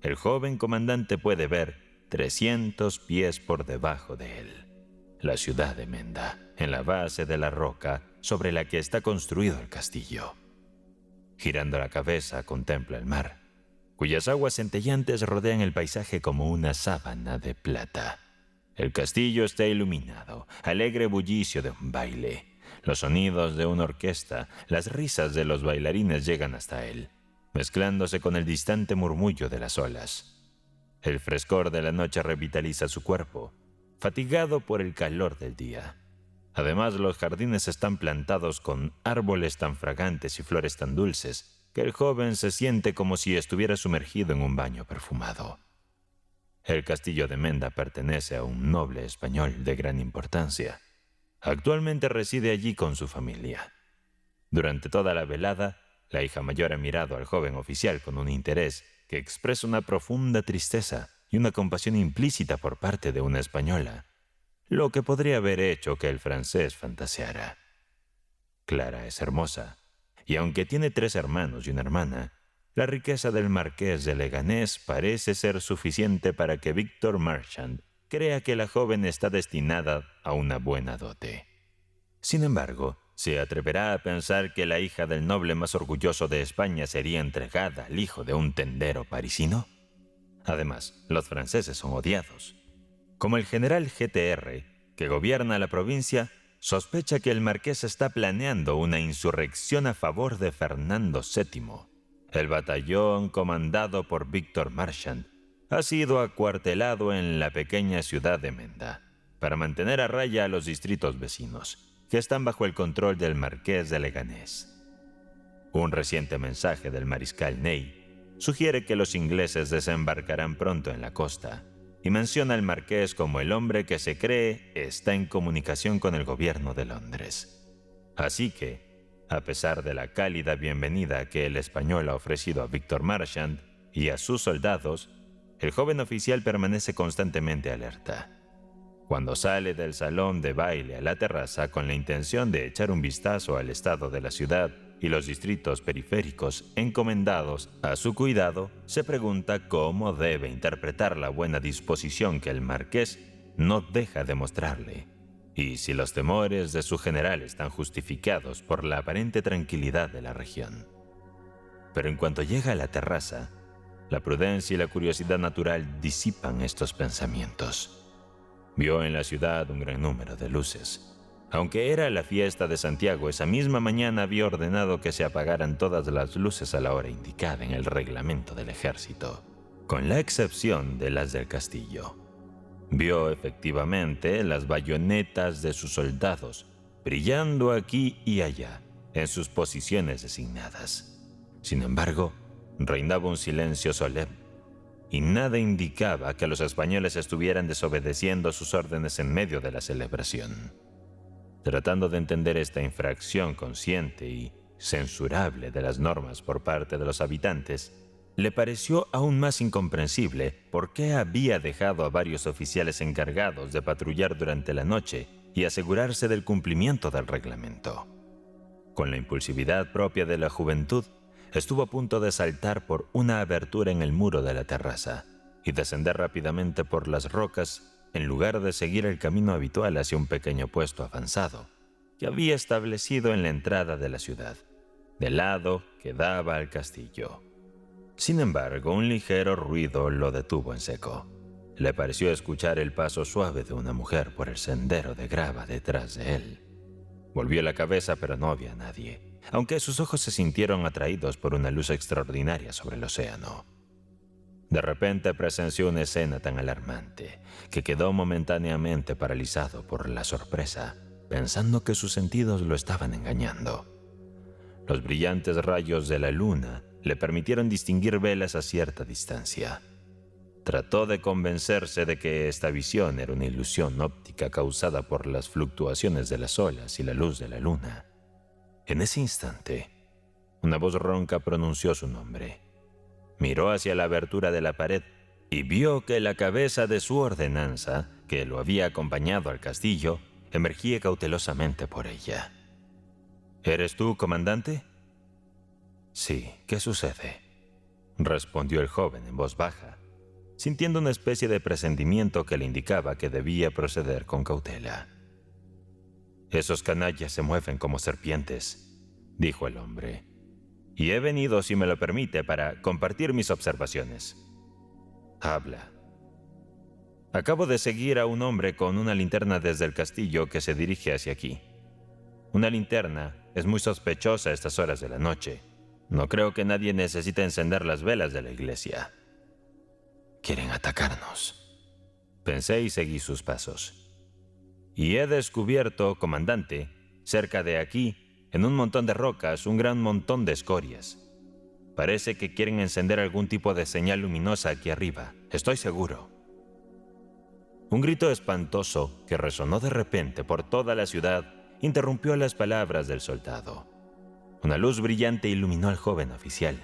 el joven comandante puede ver 300 pies por debajo de él la ciudad de Menda, en la base de la roca sobre la que está construido el castillo. Girando la cabeza, contempla el mar, cuyas aguas centellantes rodean el paisaje como una sábana de plata. El castillo está iluminado, alegre bullicio de un baile. Los sonidos de una orquesta, las risas de los bailarines llegan hasta él, mezclándose con el distante murmullo de las olas. El frescor de la noche revitaliza su cuerpo, fatigado por el calor del día. Además, los jardines están plantados con árboles tan fragantes y flores tan dulces que el joven se siente como si estuviera sumergido en un baño perfumado. El castillo de Menda pertenece a un noble español de gran importancia. Actualmente reside allí con su familia. Durante toda la velada, la hija mayor ha mirado al joven oficial con un interés que expresa una profunda tristeza y una compasión implícita por parte de una española, lo que podría haber hecho que el francés fantaseara. Clara es hermosa, y aunque tiene 3 hermanos y una hermana, la riqueza del marqués de Leganés parece ser suficiente para que Victor Marchand crea que la joven está destinada a una buena dote. Sin embargo, ¿se atreverá a pensar que la hija del noble más orgulloso de España sería entregada al hijo de un tendero parisino? Además, los franceses son odiados. Como el general GTR, que gobierna la provincia, sospecha que el marqués está planeando una insurrección a favor de Fernando VII. El batallón comandado por Víctor Marchand ha sido acuartelado en la pequeña ciudad de Menda para mantener a raya a los distritos vecinos, que están bajo el control del marqués de Leganés. Un reciente mensaje del mariscal Ney sugiere que los ingleses desembarcarán pronto en la costa y menciona al marqués como el hombre que se cree está en comunicación con el gobierno de Londres. Así que, a pesar de la cálida bienvenida que el español ha ofrecido a Víctor Marchand y a sus soldados, el joven oficial permanece constantemente alerta. Cuando sale del salón de baile a la terraza con la intención de echar un vistazo al estado de la ciudad y los distritos periféricos encomendados a su cuidado, se pregunta cómo debe interpretar la buena disposición que el marqués no deja de mostrarle, y si los temores de su general están justificados por la aparente tranquilidad de la región. Pero en cuanto llega a la terraza, la prudencia y la curiosidad natural disipan estos pensamientos. Vio en la ciudad un gran número de luces. Aunque era la fiesta de Santiago, esa misma mañana había ordenado que se apagaran todas las luces a la hora indicada en el reglamento del ejército, con la excepción de las del castillo. Vio efectivamente las bayonetas de sus soldados brillando aquí y allá en sus posiciones designadas. Sin embargo, reinaba un silencio solemne, y nada indicaba que los españoles estuvieran desobedeciendo sus órdenes en medio de la celebración. Tratando de entender esta infracción consciente y censurable de las normas por parte de los habitantes, le pareció aún más incomprensible por qué había dejado a varios oficiales encargados de patrullar durante la noche y asegurarse del cumplimiento del reglamento. Con la impulsividad propia de la juventud, estuvo a punto de saltar por una abertura en el muro de la terraza y descender rápidamente por las rocas en lugar de seguir el camino habitual hacia un pequeño puesto avanzado que había establecido en la entrada de la ciudad, del lado que daba al castillo. Sin embargo, un ligero ruido lo detuvo en seco. Le pareció escuchar el paso suave de una mujer por el sendero de grava detrás de él. Volvió la cabeza, pero no había nadie, aunque sus ojos se sintieron atraídos por una luz extraordinaria sobre el océano. De repente presenció una escena tan alarmante que quedó momentáneamente paralizado por la sorpresa, pensando que sus sentidos lo estaban engañando. Los brillantes rayos de la luna le permitieron distinguir velas a cierta distancia. Trató de convencerse de que esta visión era una ilusión óptica causada por las fluctuaciones de las olas y la luz de la luna. En ese instante, una voz ronca pronunció su nombre. Miró hacia la abertura de la pared y vio que la cabeza de su ordenanza, que lo había acompañado al castillo, emergía cautelosamente por ella. ¿Eres tú, comandante? Sí, ¿qué sucede?, respondió el joven en voz baja, sintiendo una especie de presentimiento que le indicaba que debía proceder con cautela. Esos canallas se mueven como serpientes, dijo el hombre, y he venido, si me lo permite, para compartir mis observaciones. Habla. Acabo de seguir a un hombre con una linterna desde el castillo que se dirige hacia aquí. Una linterna es muy sospechosa a estas horas de la noche. No creo que nadie necesite encender las velas de la iglesia. Quieren atacarnos, pensé y seguí sus pasos. Y he descubierto, comandante, cerca de aquí, en un montón de rocas, un gran montón de escorias. Parece que quieren encender algún tipo de señal luminosa aquí arriba, estoy seguro. Un grito espantoso que resonó de repente por toda la ciudad interrumpió las palabras del soldado. Una luz brillante iluminó al joven oficial.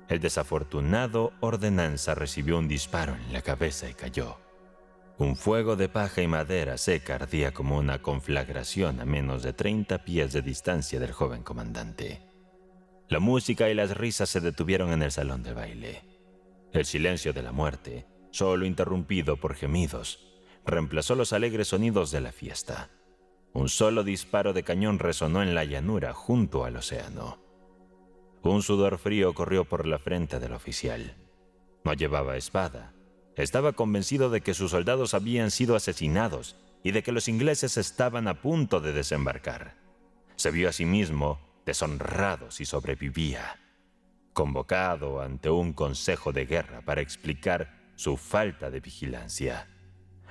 El desafortunado ordenanza recibió un disparo en la cabeza y cayó. Un fuego de paja y madera seca ardía como una conflagración a menos de 30 pies de distancia del joven comandante. La música y las risas se detuvieron en el salón de baile. El silencio de la muerte, solo interrumpido por gemidos, reemplazó los alegres sonidos de la fiesta. Un solo disparo de cañón resonó en la llanura junto al océano. Un sudor frío corrió por la frente del oficial. No llevaba espada. Estaba convencido de que sus soldados habían sido asesinados y de que los ingleses estaban a punto de desembarcar. Se vio a sí mismo deshonrado si sobrevivía, convocado ante un consejo de guerra para explicar su falta de vigilancia.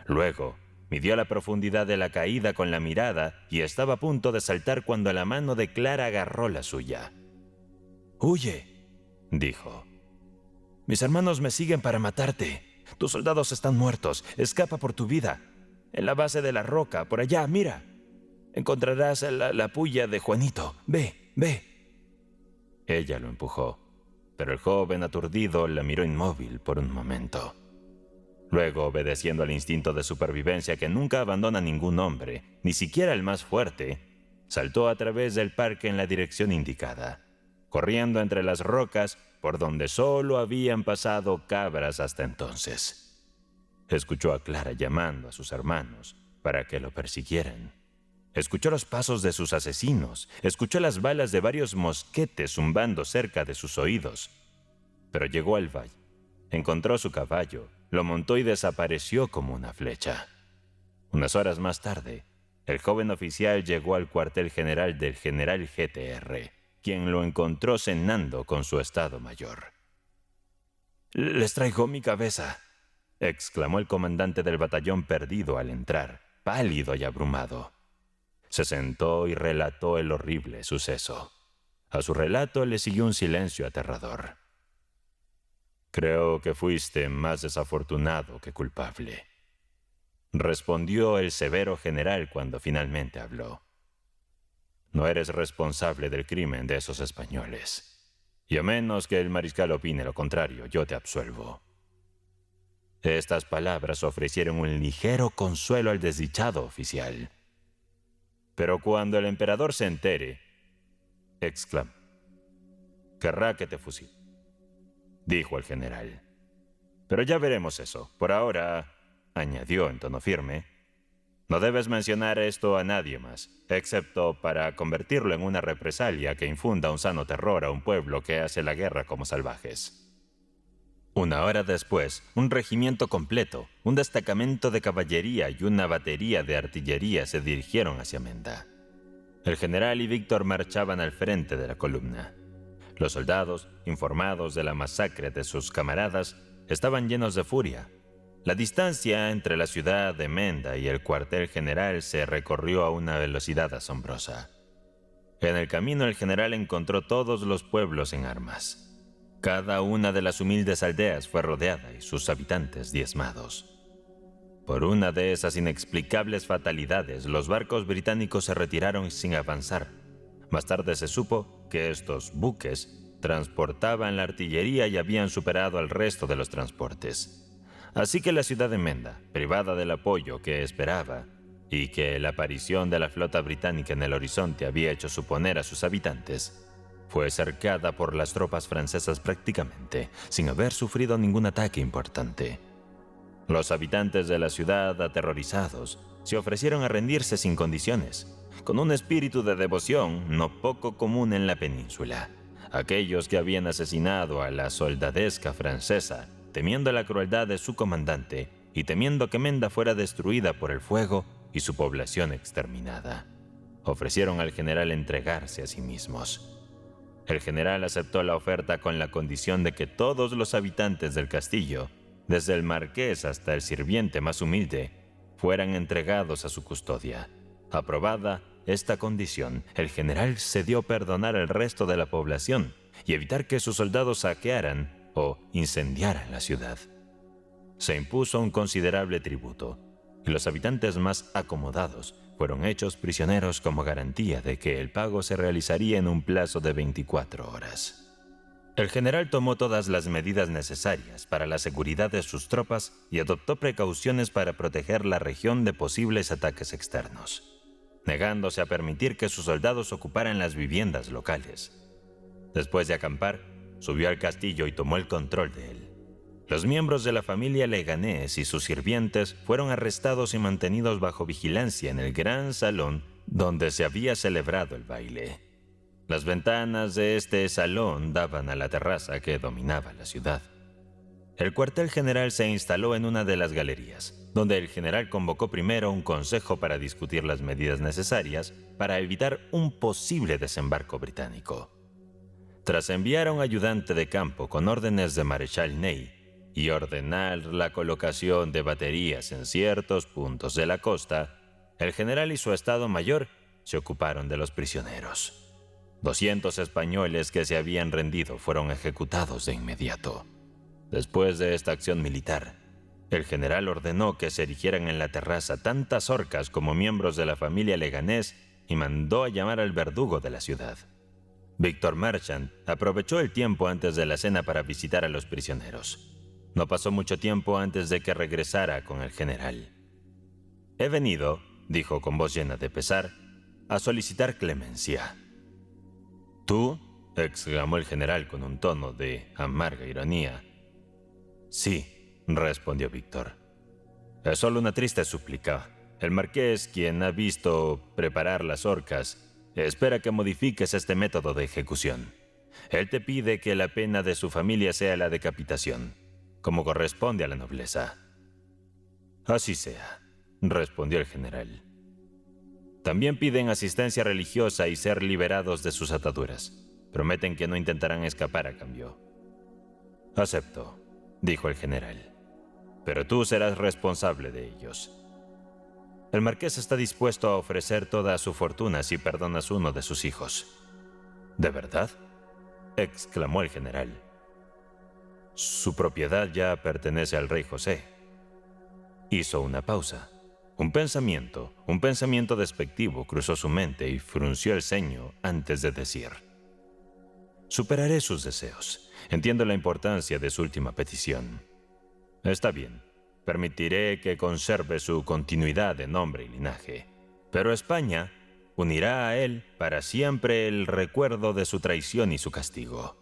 Luego, midió la profundidad de la caída con la mirada y estaba a punto de saltar cuando la mano de Clara agarró la suya. «Huye», dijo. «Mis hermanos me siguen para matarte. Tus soldados están muertos. Escapa por tu vida. En la base de la roca, por allá, mira. Encontrarás la puya de Juanito. Ve, ve». Ella lo empujó, pero el joven aturdido la miró inmóvil por un momento. Luego, obedeciendo al instinto de supervivencia que nunca abandona ningún hombre, ni siquiera el más fuerte, saltó a través del parque en la dirección indicada, corriendo entre las rocas por donde solo habían pasado cabras hasta entonces. Escuchó a Clara llamando a sus hermanos para que lo persiguieran. Escuchó los pasos de sus asesinos, escuchó las balas de varios mosquetes zumbando cerca de sus oídos. Pero llegó al valle, encontró su caballo, lo montó y desapareció como una flecha. Unas horas más tarde, el joven oficial llegó al cuartel general del general GTR, quien lo encontró cenando con su estado mayor. «Les traigo mi cabeza», exclamó el comandante del batallón perdido al entrar, pálido y abrumado. Se sentó y relató el horrible suceso. A su relato le siguió un silencio aterrador. «Creo que fuiste más desafortunado que culpable», respondió el severo general cuando finalmente habló. «No eres responsable del crimen de esos españoles. Y a menos que el mariscal opine lo contrario, yo te absuelvo». Estas palabras ofrecieron un ligero consuelo al desdichado oficial. «Pero cuando el emperador se entere», exclamó, «querrá que te fusile», dijo el general. «Pero ya veremos eso. Por ahora», añadió en tono firme, «no debes mencionar esto a nadie más, excepto para convertirlo en una represalia que infunda un sano terror a un pueblo que hace la guerra como salvajes». Una hora después, un regimiento completo, un destacamento de caballería y una batería de artillería se dirigieron hacia Menda. El general y Víctor marchaban al frente de la columna. Los soldados, informados de la masacre de sus camaradas, estaban llenos de furia. La distancia entre la ciudad de Menda y el cuartel general se recorrió a una velocidad asombrosa. En el camino el general encontró todos los pueblos en armas. Cada una de las humildes aldeas fue rodeada y sus habitantes diezmados. Por una de esas inexplicables fatalidades, los barcos británicos se retiraron sin avanzar. Más tarde se supo que estos buques transportaban la artillería y habían superado al resto de los transportes. Así que la ciudad de Menda, privada del apoyo que esperaba, y que la aparición de la flota británica en el horizonte había hecho suponer a sus habitantes, fue cercada por las tropas francesas prácticamente, sin haber sufrido ningún ataque importante. Los habitantes de la ciudad, aterrorizados, se ofrecieron a rendirse sin condiciones, con un espíritu de devoción no poco común en la península. Aquellos que habían asesinado a la soldadesca francesa, temiendo la crueldad de su comandante y temiendo que Menda fuera destruida por el fuego y su población exterminada, ofrecieron al general entregarse a sí mismos. El general aceptó la oferta con la condición de que todos los habitantes del castillo, desde el marqués hasta el sirviente más humilde, fueran entregados a su custodia. Aprobada esta condición, el general cedió perdonar al resto de la población y evitar que sus soldados saquearan o incendiaran la ciudad. Se impuso un considerable tributo, y los habitantes más acomodados fueron hechos prisioneros como garantía de que el pago se realizaría en un plazo de 24 horas. El general tomó todas las medidas necesarias para la seguridad de sus tropas y adoptó precauciones para proteger la región de posibles ataques externos, negándose a permitir que sus soldados ocuparan las viviendas locales. Después de acampar, subió al castillo y tomó el control de él. Los miembros de la familia Leganés y sus sirvientes fueron arrestados y mantenidos bajo vigilancia en el gran salón donde se había celebrado el baile. Las ventanas de este salón daban a la terraza que dominaba la ciudad. El cuartel general se instaló en una de las galerías, donde el general convocó primero un consejo para discutir las medidas necesarias para evitar un posible desembarco británico. Tras enviar a un ayudante de campo con órdenes de Marechal Ney y ordenar la colocación de baterías en ciertos puntos de la costa, el general y su estado mayor se ocuparon de los prisioneros. 200 españoles que se habían rendido fueron ejecutados de inmediato. Después de esta acción militar, el general ordenó que se erigieran en la terraza tantas horcas como miembros de la familia Leganés y mandó a llamar al verdugo de la ciudad. Victor Marchand aprovechó el tiempo antes de la cena para visitar a los prisioneros. No pasó mucho tiempo antes de que regresara con el general. «He venido», dijo con voz llena de pesar, «a solicitar clemencia». «¿Tú?», exclamó el general con un tono de amarga ironía. «Sí», respondió Víctor. «Es solo una triste súplica. El marqués, quien ha visto preparar las horcas, espera que modifiques este método de ejecución. Él te pide que la pena de su familia sea la decapitación, como corresponde a la nobleza». «Así sea», respondió el general. «También piden asistencia religiosa y ser liberados de sus ataduras. Prometen que no intentarán escapar a cambio». «Acepto», dijo el general, «pero tú serás responsable de ellos. El marqués está dispuesto a ofrecer toda su fortuna si perdonas uno de sus hijos». «¿De verdad?», exclamó el general. «Su propiedad ya pertenece al rey José». Hizo una pausa. Un pensamiento despectivo cruzó su mente y frunció el ceño antes de decir: «Superaré sus deseos. Entiendo la importancia de su última petición. Está bien, permitiré que conserve su continuidad de nombre y linaje. Pero España unirá a él para siempre el recuerdo de su traición y su castigo.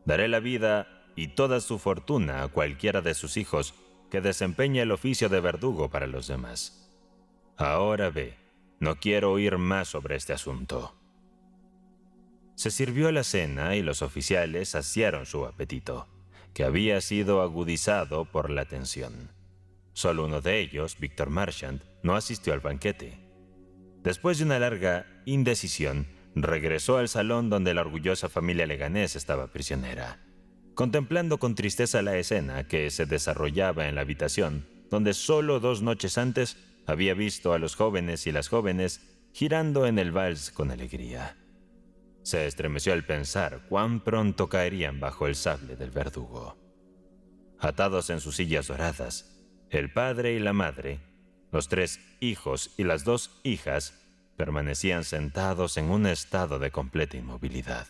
Daré la vida y toda su fortuna a cualquiera de sus hijos que desempeñe el oficio de verdugo para los demás. Ahora ve, no quiero oír más sobre este asunto». Se sirvió la cena y los oficiales saciaron su apetito, que había sido agudizado por la tensión. Solo uno de ellos, Victor Marchand, no asistió al banquete. Después de una larga indecisión, regresó al salón donde la orgullosa familia Leganés estaba prisionera, contemplando con tristeza la escena que se desarrollaba en la habitación donde solo 2 noches antes había visto a los jóvenes y las jóvenes girando en el vals con alegría. Se estremeció al pensar cuán pronto caerían bajo el sable del verdugo. Atados en sus sillas doradas, el padre y la madre, los 3 hijos y las 2 hijas, permanecían sentados en un estado de completa inmovilidad.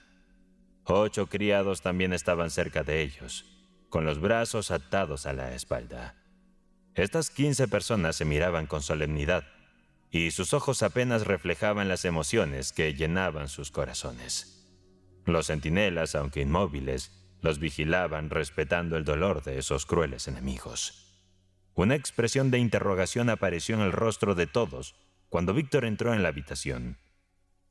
8 criados también estaban cerca de ellos, con los brazos atados a la espalda. Estas 15 personas se miraban con solemnidad, y sus ojos apenas reflejaban las emociones que llenaban sus corazones. Los centinelas, aunque inmóviles, los vigilaban respetando el dolor de esos crueles enemigos. Una expresión de interrogación apareció en el rostro de todos cuando Víctor entró en la habitación.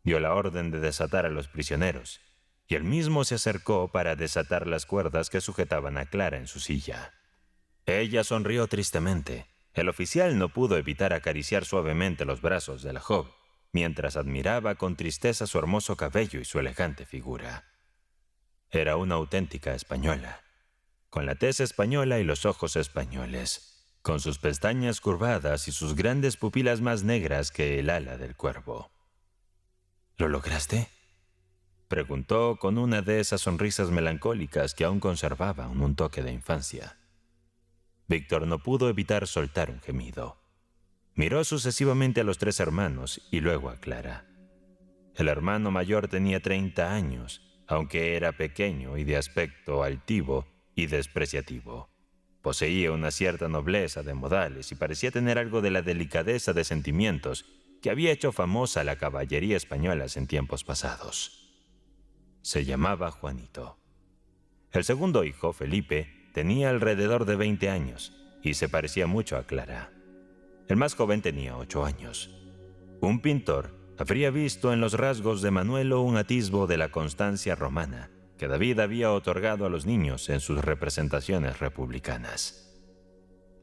Dio la orden de desatar a los prisioneros, y él mismo se acercó para desatar las cuerdas que sujetaban a Clara en su silla. Ella sonrió tristemente. El oficial no pudo evitar acariciar suavemente los brazos de la joven, mientras admiraba con tristeza su hermoso cabello y su elegante figura. Era una auténtica española, con la tez española y los ojos españoles, con sus pestañas curvadas y sus grandes pupilas más negras que el ala del cuervo. «¿Lo lograste?», preguntó con una de esas sonrisas melancólicas que aún conservaban un toque de infancia. Víctor no pudo evitar soltar un gemido. Miró sucesivamente a los 3 hermanos y luego a Clara. El hermano mayor tenía 30 años, aunque era pequeño y de aspecto altivo y despreciativo. Poseía una cierta nobleza de modales y parecía tener algo de la delicadeza de sentimientos que había hecho famosa la caballería española en tiempos pasados. Se llamaba Juanito. El segundo hijo, Felipe, tenía alrededor de 20 años y se parecía mucho a Clara. El más joven tenía 8 años. Un pintor habría visto en los rasgos de Manuelo un atisbo de la constancia romana que David había otorgado a los niños en sus representaciones republicanas.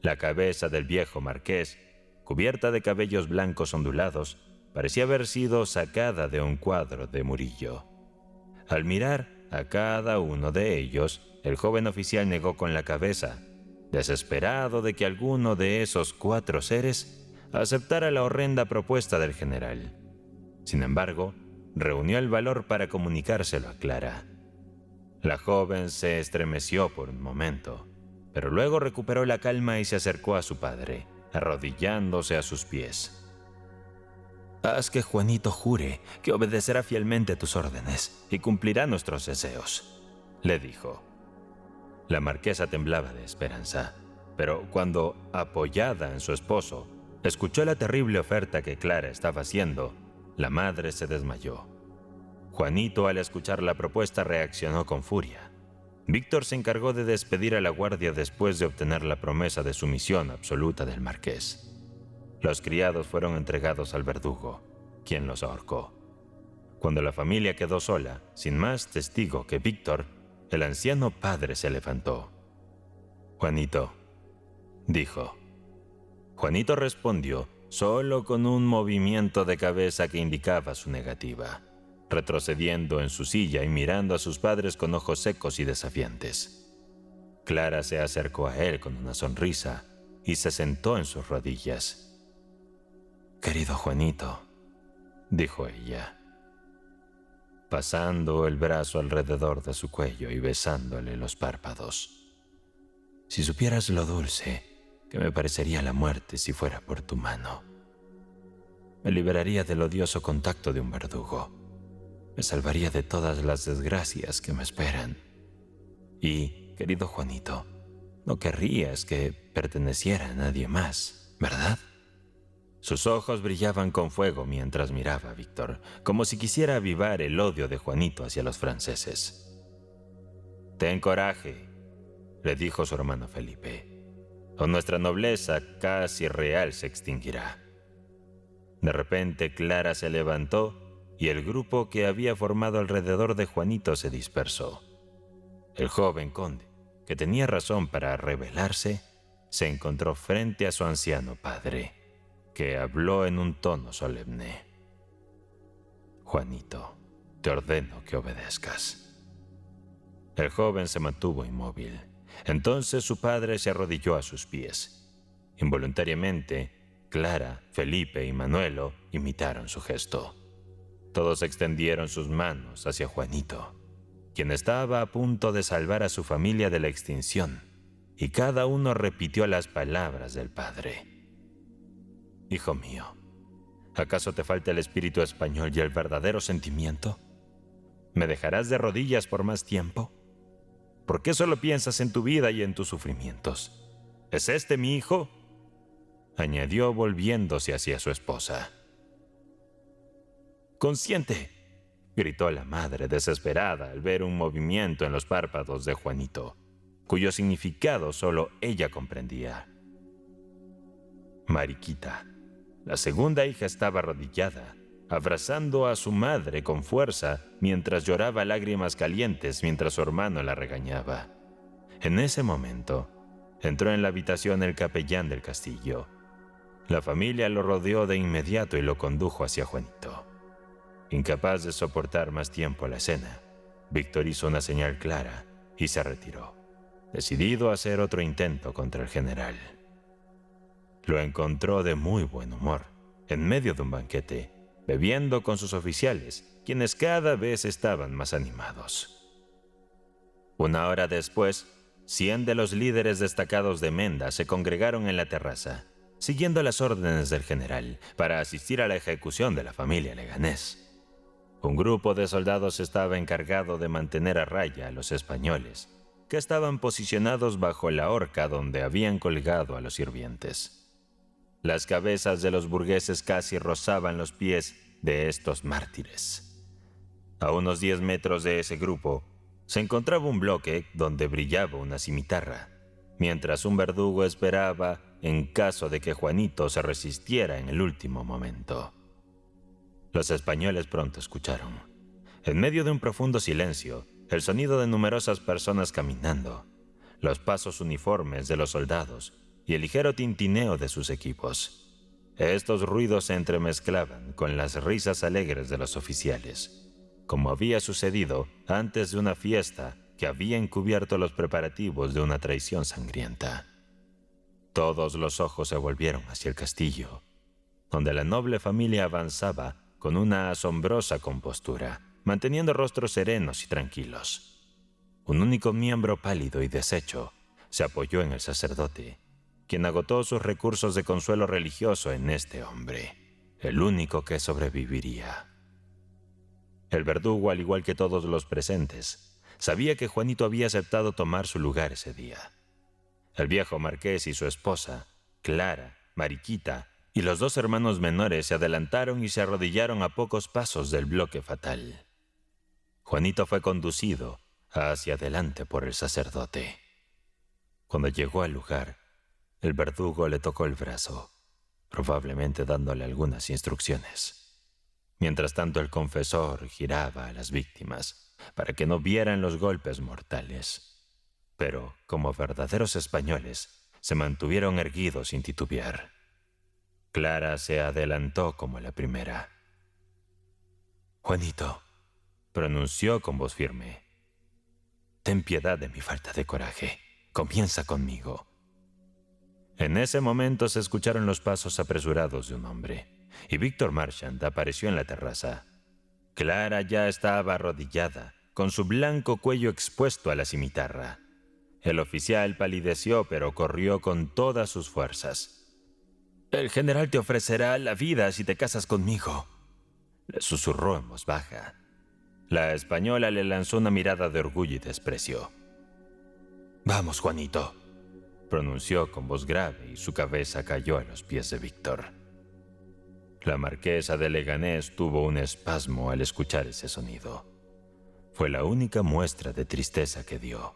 La cabeza del viejo marqués, cubierta de cabellos blancos ondulados, parecía haber sido sacada de un cuadro de Murillo. Al mirar a cada uno de ellos, el joven oficial negó con la cabeza, desesperado de que alguno de esos 4 seres aceptara la horrenda propuesta del general. Sin embargo, reunió el valor para comunicárselo a Clara. La joven se estremeció por un momento, pero luego recuperó la calma y se acercó a su padre, arrodillándose a sus pies. «Haz que Juanito jure que obedecerá fielmente tus órdenes y cumplirá nuestros deseos», le dijo. La marquesa temblaba de esperanza, pero cuando, apoyada en su esposo, escuchó la terrible oferta que Clara estaba haciendo, la madre se desmayó. Juanito, al escuchar la propuesta, reaccionó con furia. Víctor se encargó de despedir a la guardia después de obtener la promesa de sumisión absoluta del marqués. Los criados fueron entregados al verdugo, quien los ahorcó. Cuando la familia quedó sola, sin más testigo que Víctor, el anciano padre se levantó. «Juanito», dijo. Juanito respondió solo con un movimiento de cabeza que indicaba su negativa, retrocediendo en su silla y mirando a sus padres con ojos secos y desafiantes. Clara se acercó a él con una sonrisa y se sentó en sus rodillas. «Querido Juanito», dijo ella, pasando el brazo alrededor de su cuello y besándole los párpados. «Si supieras lo dulce que me parecería la muerte si fuera por tu mano. Me liberaría del odioso contacto de un verdugo. Me salvaría de todas las desgracias que me esperan. Y, querido Juanito, no querrías que perteneciera a nadie más, ¿verdad?» Sus ojos brillaban con fuego mientras miraba a Víctor, como si quisiera avivar el odio de Juanito hacia los franceses. «Ten coraje», le dijo su hermano Felipe, «o nuestra nobleza casi real se extinguirá». De repente Clara se levantó y el grupo que había formado alrededor de Juanito se dispersó. El joven conde, que tenía razón para rebelarse, se encontró frente a su anciano padre, que habló en un tono solemne. «Juanito, te ordeno que obedezcas». El joven se mantuvo inmóvil. Entonces su padre se arrodilló a sus pies. Involuntariamente, Clara, Felipe y Manuelo imitaron su gesto. Todos extendieron sus manos hacia Juanito, quien estaba a punto de salvar a su familia de la extinción, y cada uno repitió las palabras del padre. «Hijo mío, ¿acaso te falta el espíritu español y el verdadero sentimiento? ¿Me dejarás de rodillas por más tiempo? ¿Por qué solo piensas en tu vida y en tus sufrimientos? ¿Es este mi hijo?», añadió volviéndose hacia su esposa. «Consiente», gritó la madre desesperada al ver un movimiento en los párpados de Juanito, cuyo significado solo ella comprendía. Mariquita, la segunda hija, estaba arrodillada, abrazando a su madre con fuerza mientras lloraba lágrimas calientes mientras su hermano la regañaba. En ese momento, entró en la habitación el capellán del castillo. La familia lo rodeó de inmediato y lo condujo hacia Juanito. Incapaz de soportar más tiempo la escena, Víctor hizo una señal clara y se retiró, decidido a hacer otro intento contra el general. Lo encontró de muy buen humor, en medio de un banquete, bebiendo con sus oficiales, quienes cada vez estaban más animados. Una hora después, 100 de los líderes destacados de Menda se congregaron en la terraza, siguiendo las órdenes del general, para asistir a la ejecución de la familia Leganés. Un grupo de soldados estaba encargado de mantener a raya a los españoles, que estaban posicionados bajo la horca donde habían colgado a los sirvientes. Las cabezas de los burgueses casi rozaban los pies de estos mártires. A unos 10 metros de ese grupo, se encontraba un bloque donde brillaba una cimitarra, mientras un verdugo esperaba en caso de que Juanito se resistiera en el último momento. Los españoles pronto escucharon, en medio de un profundo silencio, el sonido de numerosas personas caminando, los pasos uniformes de los soldados y el ligero tintineo de sus equipos. Estos ruidos se entremezclaban con las risas alegres de los oficiales, como había sucedido antes de una fiesta que había encubierto los preparativos de una traición sangrienta. Todos los ojos se volvieron hacia el castillo, donde la noble familia avanzaba con una asombrosa compostura, manteniendo rostros serenos y tranquilos. Un único miembro pálido y deshecho se apoyó en el sacerdote, quien agotó sus recursos de consuelo religioso en este hombre, el único que sobreviviría. El verdugo, al igual que todos los presentes, sabía que Juanito había aceptado tomar su lugar ese día. El viejo marqués y su esposa, Clara, Mariquita y los dos hermanos menores se adelantaron y se arrodillaron a pocos pasos del bloque fatal. Juanito fue conducido hacia adelante por el sacerdote. Cuando llegó al lugar, el verdugo le tocó el brazo, probablemente dándole algunas instrucciones. Mientras tanto, el confesor giraba a las víctimas para que no vieran los golpes mortales. Pero, como verdaderos españoles, se mantuvieron erguidos sin titubear. Clara se adelantó como la primera. «Juanito», pronunció con voz firme, «ten piedad de mi falta de coraje. Comienza conmigo». En ese momento se escucharon los pasos apresurados de un hombre, y Víctor Marchand apareció en la terraza. Clara ya estaba arrodillada, con su blanco cuello expuesto a la cimitarra. El oficial palideció, pero corrió con todas sus fuerzas. «El general te ofrecerá la vida si te casas conmigo», le susurró en voz baja. La española le lanzó una mirada de orgullo y desprecio. «Vamos, Juanito», pronunció con voz grave y su cabeza cayó a los pies de Víctor. La marquesa de Leganés tuvo un espasmo al escuchar ese sonido. Fue la única muestra de tristeza que dio.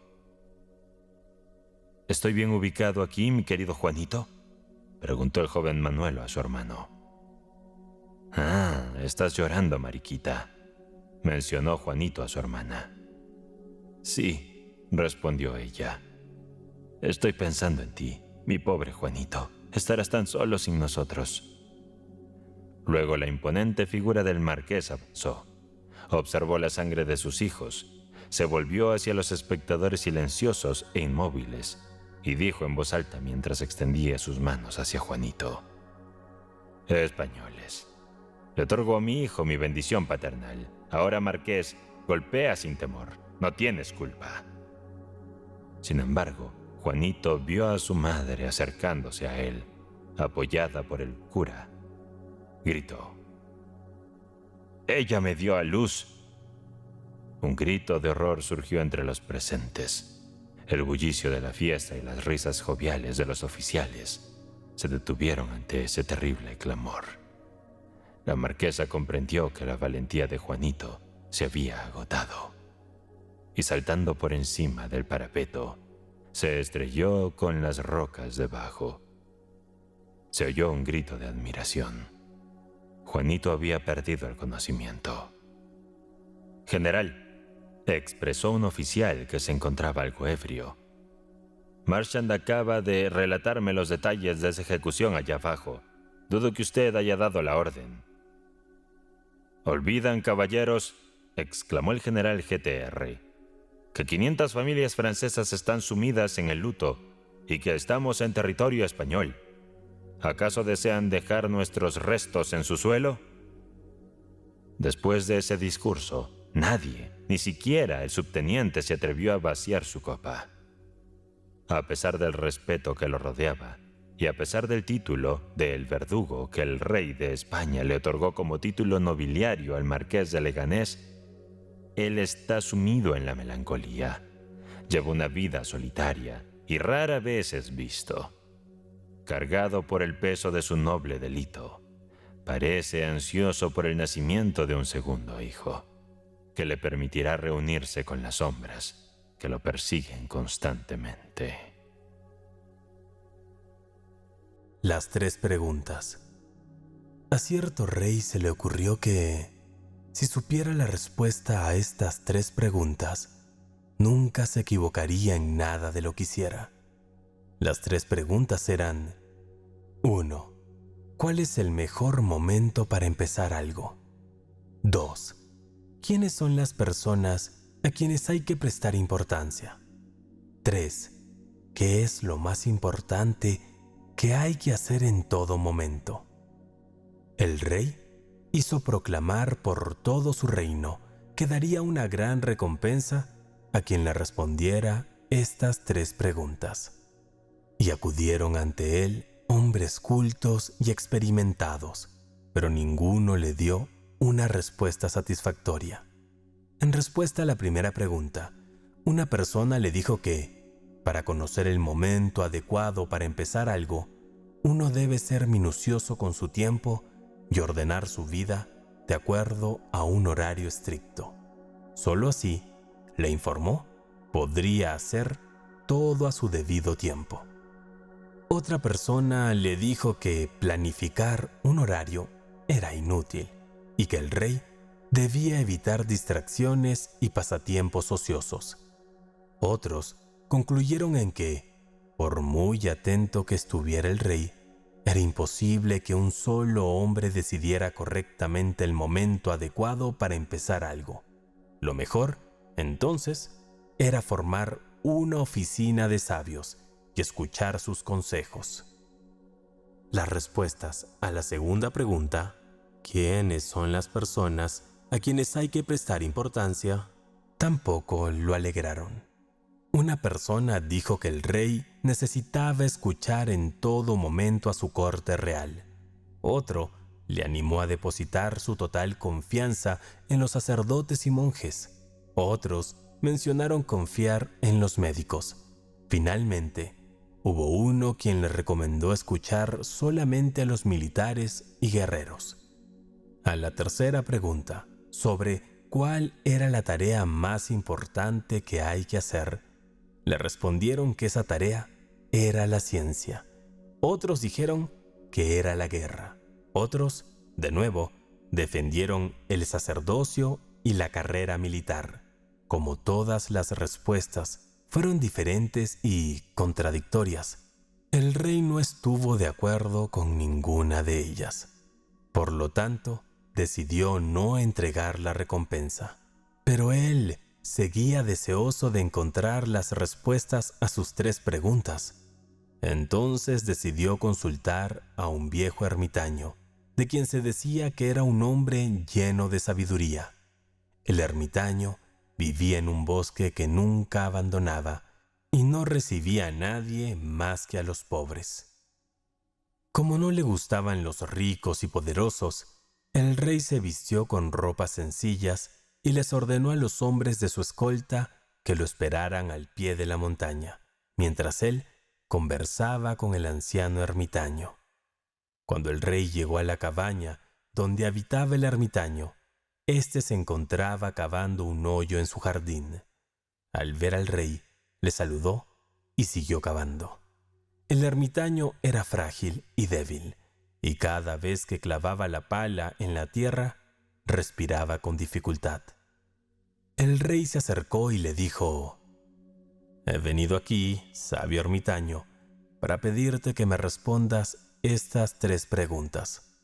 «¿Estoy bien ubicado aquí, mi querido Juanito?», preguntó el joven Manuelo a su hermano. «Ah, estás llorando, Mariquita», mencionó Juanito a su hermana. «Sí», respondió ella. «Estoy pensando en ti, mi pobre Juanito. Estarás tan solo sin nosotros». Luego la imponente figura del marqués avanzó. Observó la sangre de sus hijos, se volvió hacia los espectadores silenciosos e inmóviles y dijo en voz alta mientras extendía sus manos hacia Juanito: «Españoles, le otorgo a mi hijo mi bendición paternal. Ahora, marqués, golpea sin temor. No tienes culpa». Sin embargo, Juanito vio a su madre acercándose a él, apoyada por el cura. Gritó: «Ella me dio a luz». Un grito de horror surgió entre los presentes. El bullicio de la fiesta y las risas joviales de los oficiales se detuvieron ante ese terrible clamor. La marquesa comprendió que la valentía de Juanito se había agotado, y saltando por encima del parapeto, se estrelló con las rocas debajo. Se oyó un grito de admiración. Juanito había perdido el conocimiento. «General», expresó un oficial que se encontraba algo ebrio, «Marchand acaba de relatarme los detalles de esa ejecución allá abajo. Dudo que usted haya dado la orden». «Olvidan, caballeros», exclamó el general GTR, «que 500 familias francesas están sumidas en el luto y que estamos en territorio español. ¿Acaso desean dejar nuestros restos en su suelo?». Después de ese discurso, nadie, ni siquiera el subteniente, se atrevió a vaciar su copa. A pesar del respeto que lo rodeaba, y a pesar del título de El Verdugo que el rey de España le otorgó como título nobiliario al marqués de Leganés, él está sumido en la melancolía. Lleva una vida solitaria y rara vez es visto. Cargado por el peso de su noble delito, parece ansioso por el nacimiento de un segundo hijo. que le permitirá reunirse con las sombras que lo persiguen constantemente. Las 3 preguntas. A cierto rey se le ocurrió que, si supiera la respuesta a estas 3 preguntas, nunca se equivocaría en nada de lo que hiciera. Las 3 preguntas eran: 1. ¿Cuál es el mejor momento para empezar algo? 2. ¿Quiénes son las personas a quienes hay que prestar importancia? 3. ¿Qué es lo más importante que hay que hacer en todo momento? El rey hizo proclamar por todo su reino que daría una gran recompensa a quien le respondiera estas 3 preguntas. Y acudieron ante él hombres cultos y experimentados, pero ninguno le dio una respuesta satisfactoria. En respuesta a la primera pregunta, una persona le dijo que, para conocer el momento adecuado para empezar algo, uno debe ser minucioso con su tiempo y ordenar su vida de acuerdo a un horario estricto. Solo así, le informó, podría hacer todo a su debido tiempo. Otra persona le dijo que planificar un horario era inútil y que el rey debía evitar distracciones y pasatiempos ociosos. Otros concluyeron en que, por muy atento que estuviera el rey, era imposible que un solo hombre decidiera correctamente el momento adecuado para empezar algo. Lo mejor, entonces, era formar una oficina de sabios y escuchar sus consejos. Las respuestas a la segunda pregunta, ¿quiénes son las personas a quienes hay que prestar importancia?, tampoco lo alegraron. Una persona dijo que el rey necesitaba escuchar en todo momento a su corte real. Otro le animó a depositar su total confianza en los sacerdotes y monjes. Otros mencionaron confiar en los médicos. Finalmente, hubo uno quien le recomendó escuchar solamente a los militares y guerreros. A la tercera pregunta, sobre cuál era la tarea más importante que hay que hacer, le respondieron que esa tarea era la ciencia. Otros dijeron que era la guerra. Otros, de nuevo, defendieron el sacerdocio y la carrera militar. Como todas las respuestas fueron diferentes y contradictorias, el rey no estuvo de acuerdo con ninguna de ellas. Por lo tanto, decidió no entregar la recompensa. Pero él seguía deseoso de encontrar las respuestas a sus 3 preguntas. Entonces decidió consultar a un viejo ermitaño, de quien se decía que era un hombre lleno de sabiduría. El ermitaño vivía en un bosque que nunca abandonaba y no recibía a nadie más que a los pobres. Como no le gustaban los ricos y poderosos, el rey se vistió con ropas sencillas y les ordenó a los hombres de su escolta que lo esperaran al pie de la montaña, mientras él conversaba con el anciano ermitaño. Cuando el rey llegó a la cabaña donde habitaba el ermitaño, éste se encontraba cavando un hoyo en su jardín. Al ver al rey, le saludó y siguió cavando. El ermitaño era frágil y débil, y cada vez que clavaba la pala en la tierra, respiraba con dificultad. El rey se acercó y le dijo: «He venido aquí, sabio ermitaño, para pedirte que me respondas estas 3 preguntas.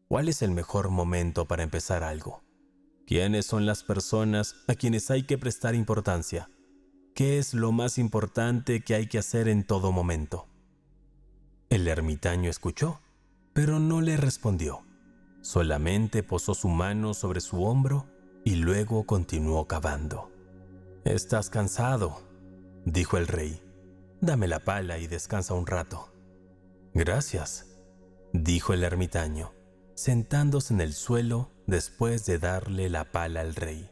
¿Cuál es el mejor momento para empezar algo? ¿Quiénes son las personas a quienes hay que prestar importancia? ¿Qué es lo más importante que hay que hacer en todo momento?». El ermitaño escuchó, pero no le respondió. Solamente posó su mano sobre su hombro y luego continuó cavando. «Estás cansado», dijo el rey. «Dame la pala y descansa un rato». «Gracias», dijo el ermitaño, sentándose en el suelo después de darle la pala al rey.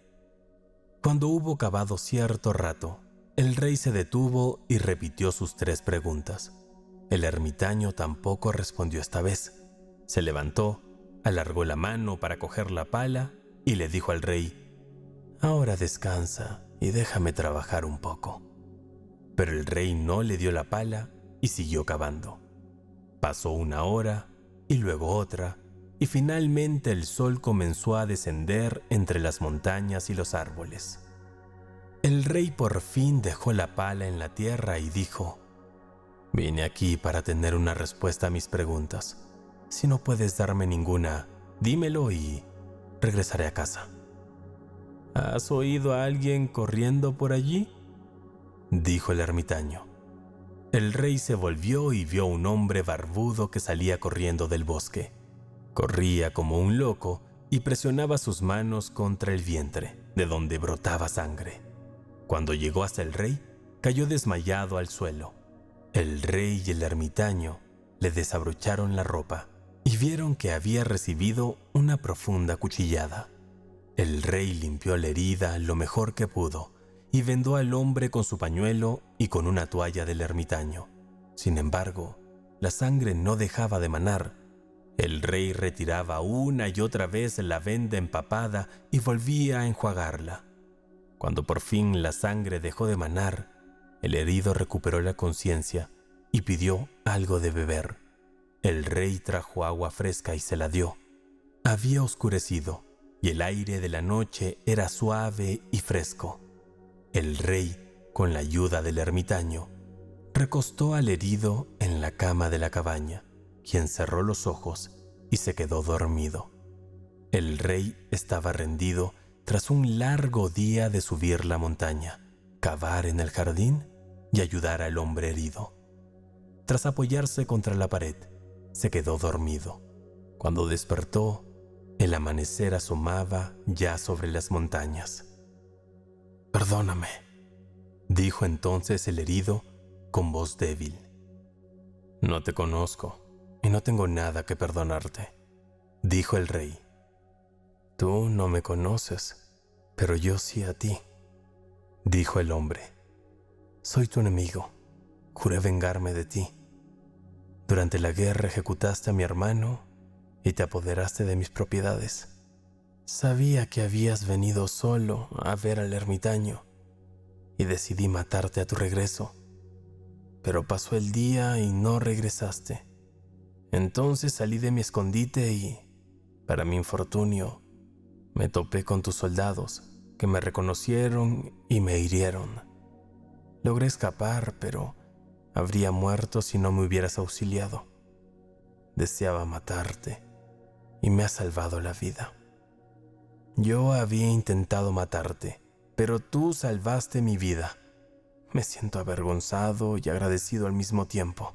Cuando hubo cavado cierto rato, el rey se detuvo y repitió sus 3 preguntas. El ermitaño tampoco respondió esta vez. Se levantó, alargó la mano para coger la pala y le dijo al rey: Ahora descansa y déjame trabajar un poco. Pero el rey no le dio la pala y siguió cavando. Pasó una hora y luego otra, y finalmente el sol comenzó a descender entre las montañas y los árboles. El rey por fin dejó la pala en la tierra y dijo: «Vine aquí para tener una respuesta a mis preguntas. Si no puedes darme ninguna, dímelo y regresaré a casa». «¿Has oído a alguien corriendo por allí?», dijo el ermitaño. El rey se volvió y vio un hombre barbudo que salía corriendo del bosque. Corría como un loco y presionaba sus manos contra el vientre, de donde brotaba sangre. Cuando llegó hasta el rey, cayó desmayado al suelo. El rey y el ermitaño le desabrocharon la ropa y vieron que había recibido una profunda cuchillada. El rey limpió la herida lo mejor que pudo y vendó al hombre con su pañuelo y con una toalla del ermitaño. Sin embargo, la sangre no dejaba de manar. El rey retiraba una y otra vez la venda empapada y volvía a enjuagarla. Cuando por fin la sangre dejó de manar, el herido recuperó la conciencia y pidió algo de beber. El rey trajo agua fresca y se la dio. Había oscurecido y el aire de la noche era suave y fresco. El rey, con la ayuda del ermitaño, recostó al herido en la cama de la cabaña, quien cerró los ojos y se quedó dormido. El rey estaba rendido tras un largo día de subir la montaña, cavar en el jardín y ayudar al hombre herido. Tras apoyarse contra la pared, se quedó dormido. Cuando despertó, el amanecer asomaba ya sobre las montañas. «Perdóname», dijo entonces el herido con voz débil. «No te conozco y no tengo nada que perdonarte», dijo el rey. «Tú no me conoces, pero yo sí a ti», dijo el hombre. «Soy tu enemigo. Juré vengarme de ti. Durante la guerra ejecutaste a mi hermano y te apoderaste de mis propiedades. Sabía que habías venido solo a ver al ermitaño y decidí matarte a tu regreso. Pero pasó el día y no regresaste. Entonces salí de mi escondite y, para mi infortunio, me topé con tus soldados, que me reconocieron y me hirieron. Logré escapar, pero habría muerto si no me hubieras auxiliado. Deseaba matarte y me has salvado la vida. Yo había intentado matarte, pero tú salvaste mi vida. Me siento avergonzado y agradecido al mismo tiempo.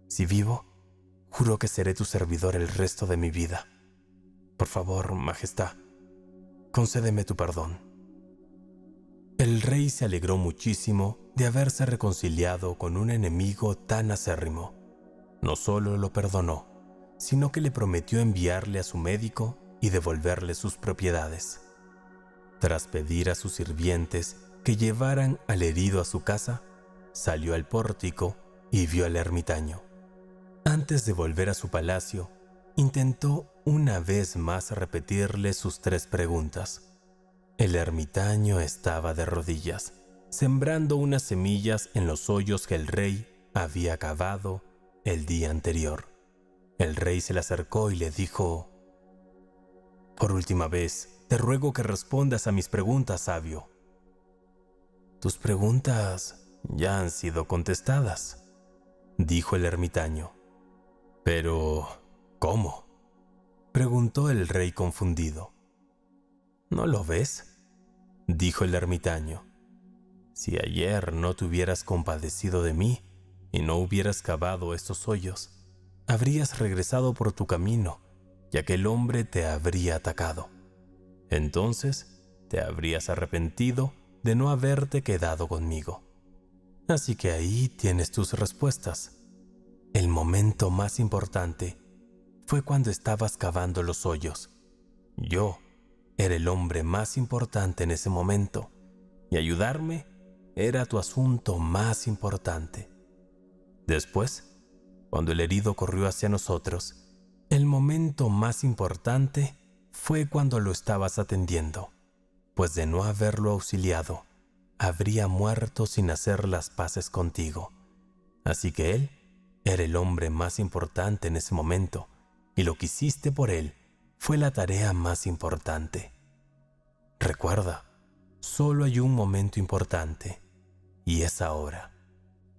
Si vivo, juro que seré tu servidor el resto de mi vida. Por favor, Majestad, concédeme tu perdón». El rey se alegró muchísimo de haberse reconciliado con un enemigo tan acérrimo. No solo lo perdonó, sino que le prometió enviarle a su médico y devolverle sus propiedades. Tras pedir a sus sirvientes que llevaran al herido a su casa, salió al pórtico y vio al ermitaño. Antes de volver a su palacio, intentó una vez más repetirle sus 3 preguntas. El ermitaño estaba de rodillas, sembrando unas semillas en los hoyos que el rey había cavado el día anterior. El rey se le acercó y le dijo: «Por última vez, te ruego que respondas a mis preguntas, sabio». «Tus preguntas ya han sido contestadas», dijo el ermitaño. «Pero, ¿cómo?», preguntó el rey confundido. «¿No lo ves?», dijo el ermitaño. «Si ayer no te hubieras compadecido de mí y no hubieras cavado estos hoyos, habrías regresado por tu camino y aquel hombre te habría atacado. Entonces te habrías arrepentido de no haberte quedado conmigo. Así que ahí tienes tus respuestas. El momento más importante fue cuando estabas cavando los hoyos. Yo era el hombre más importante en ese momento, y ayudarme era tu asunto más importante. Después, cuando el herido corrió hacia nosotros, el momento más importante fue cuando lo estabas atendiendo. pues de no haberlo auxiliado, habría muerto sin hacer las paces contigo. Así que él era el hombre más importante en ese momento, y lo que hiciste por él fue la tarea más importante. Recuerda, solo hay un momento importante, y es ahora.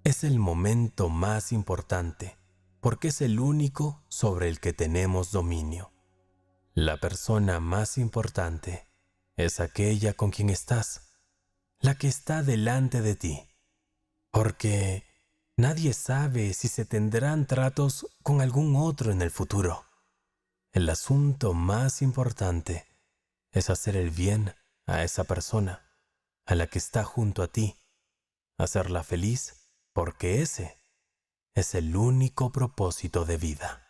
Es el momento más importante, porque es el único sobre el que tenemos dominio. La persona más importante es aquella con quien estás, la que está delante de ti, porque nadie sabe si se tendrán tratos con algún otro en el futuro. El asunto más importante es hacer el bien a esa persona, a la que está junto a ti, hacerla feliz, porque ese es el único propósito de vida.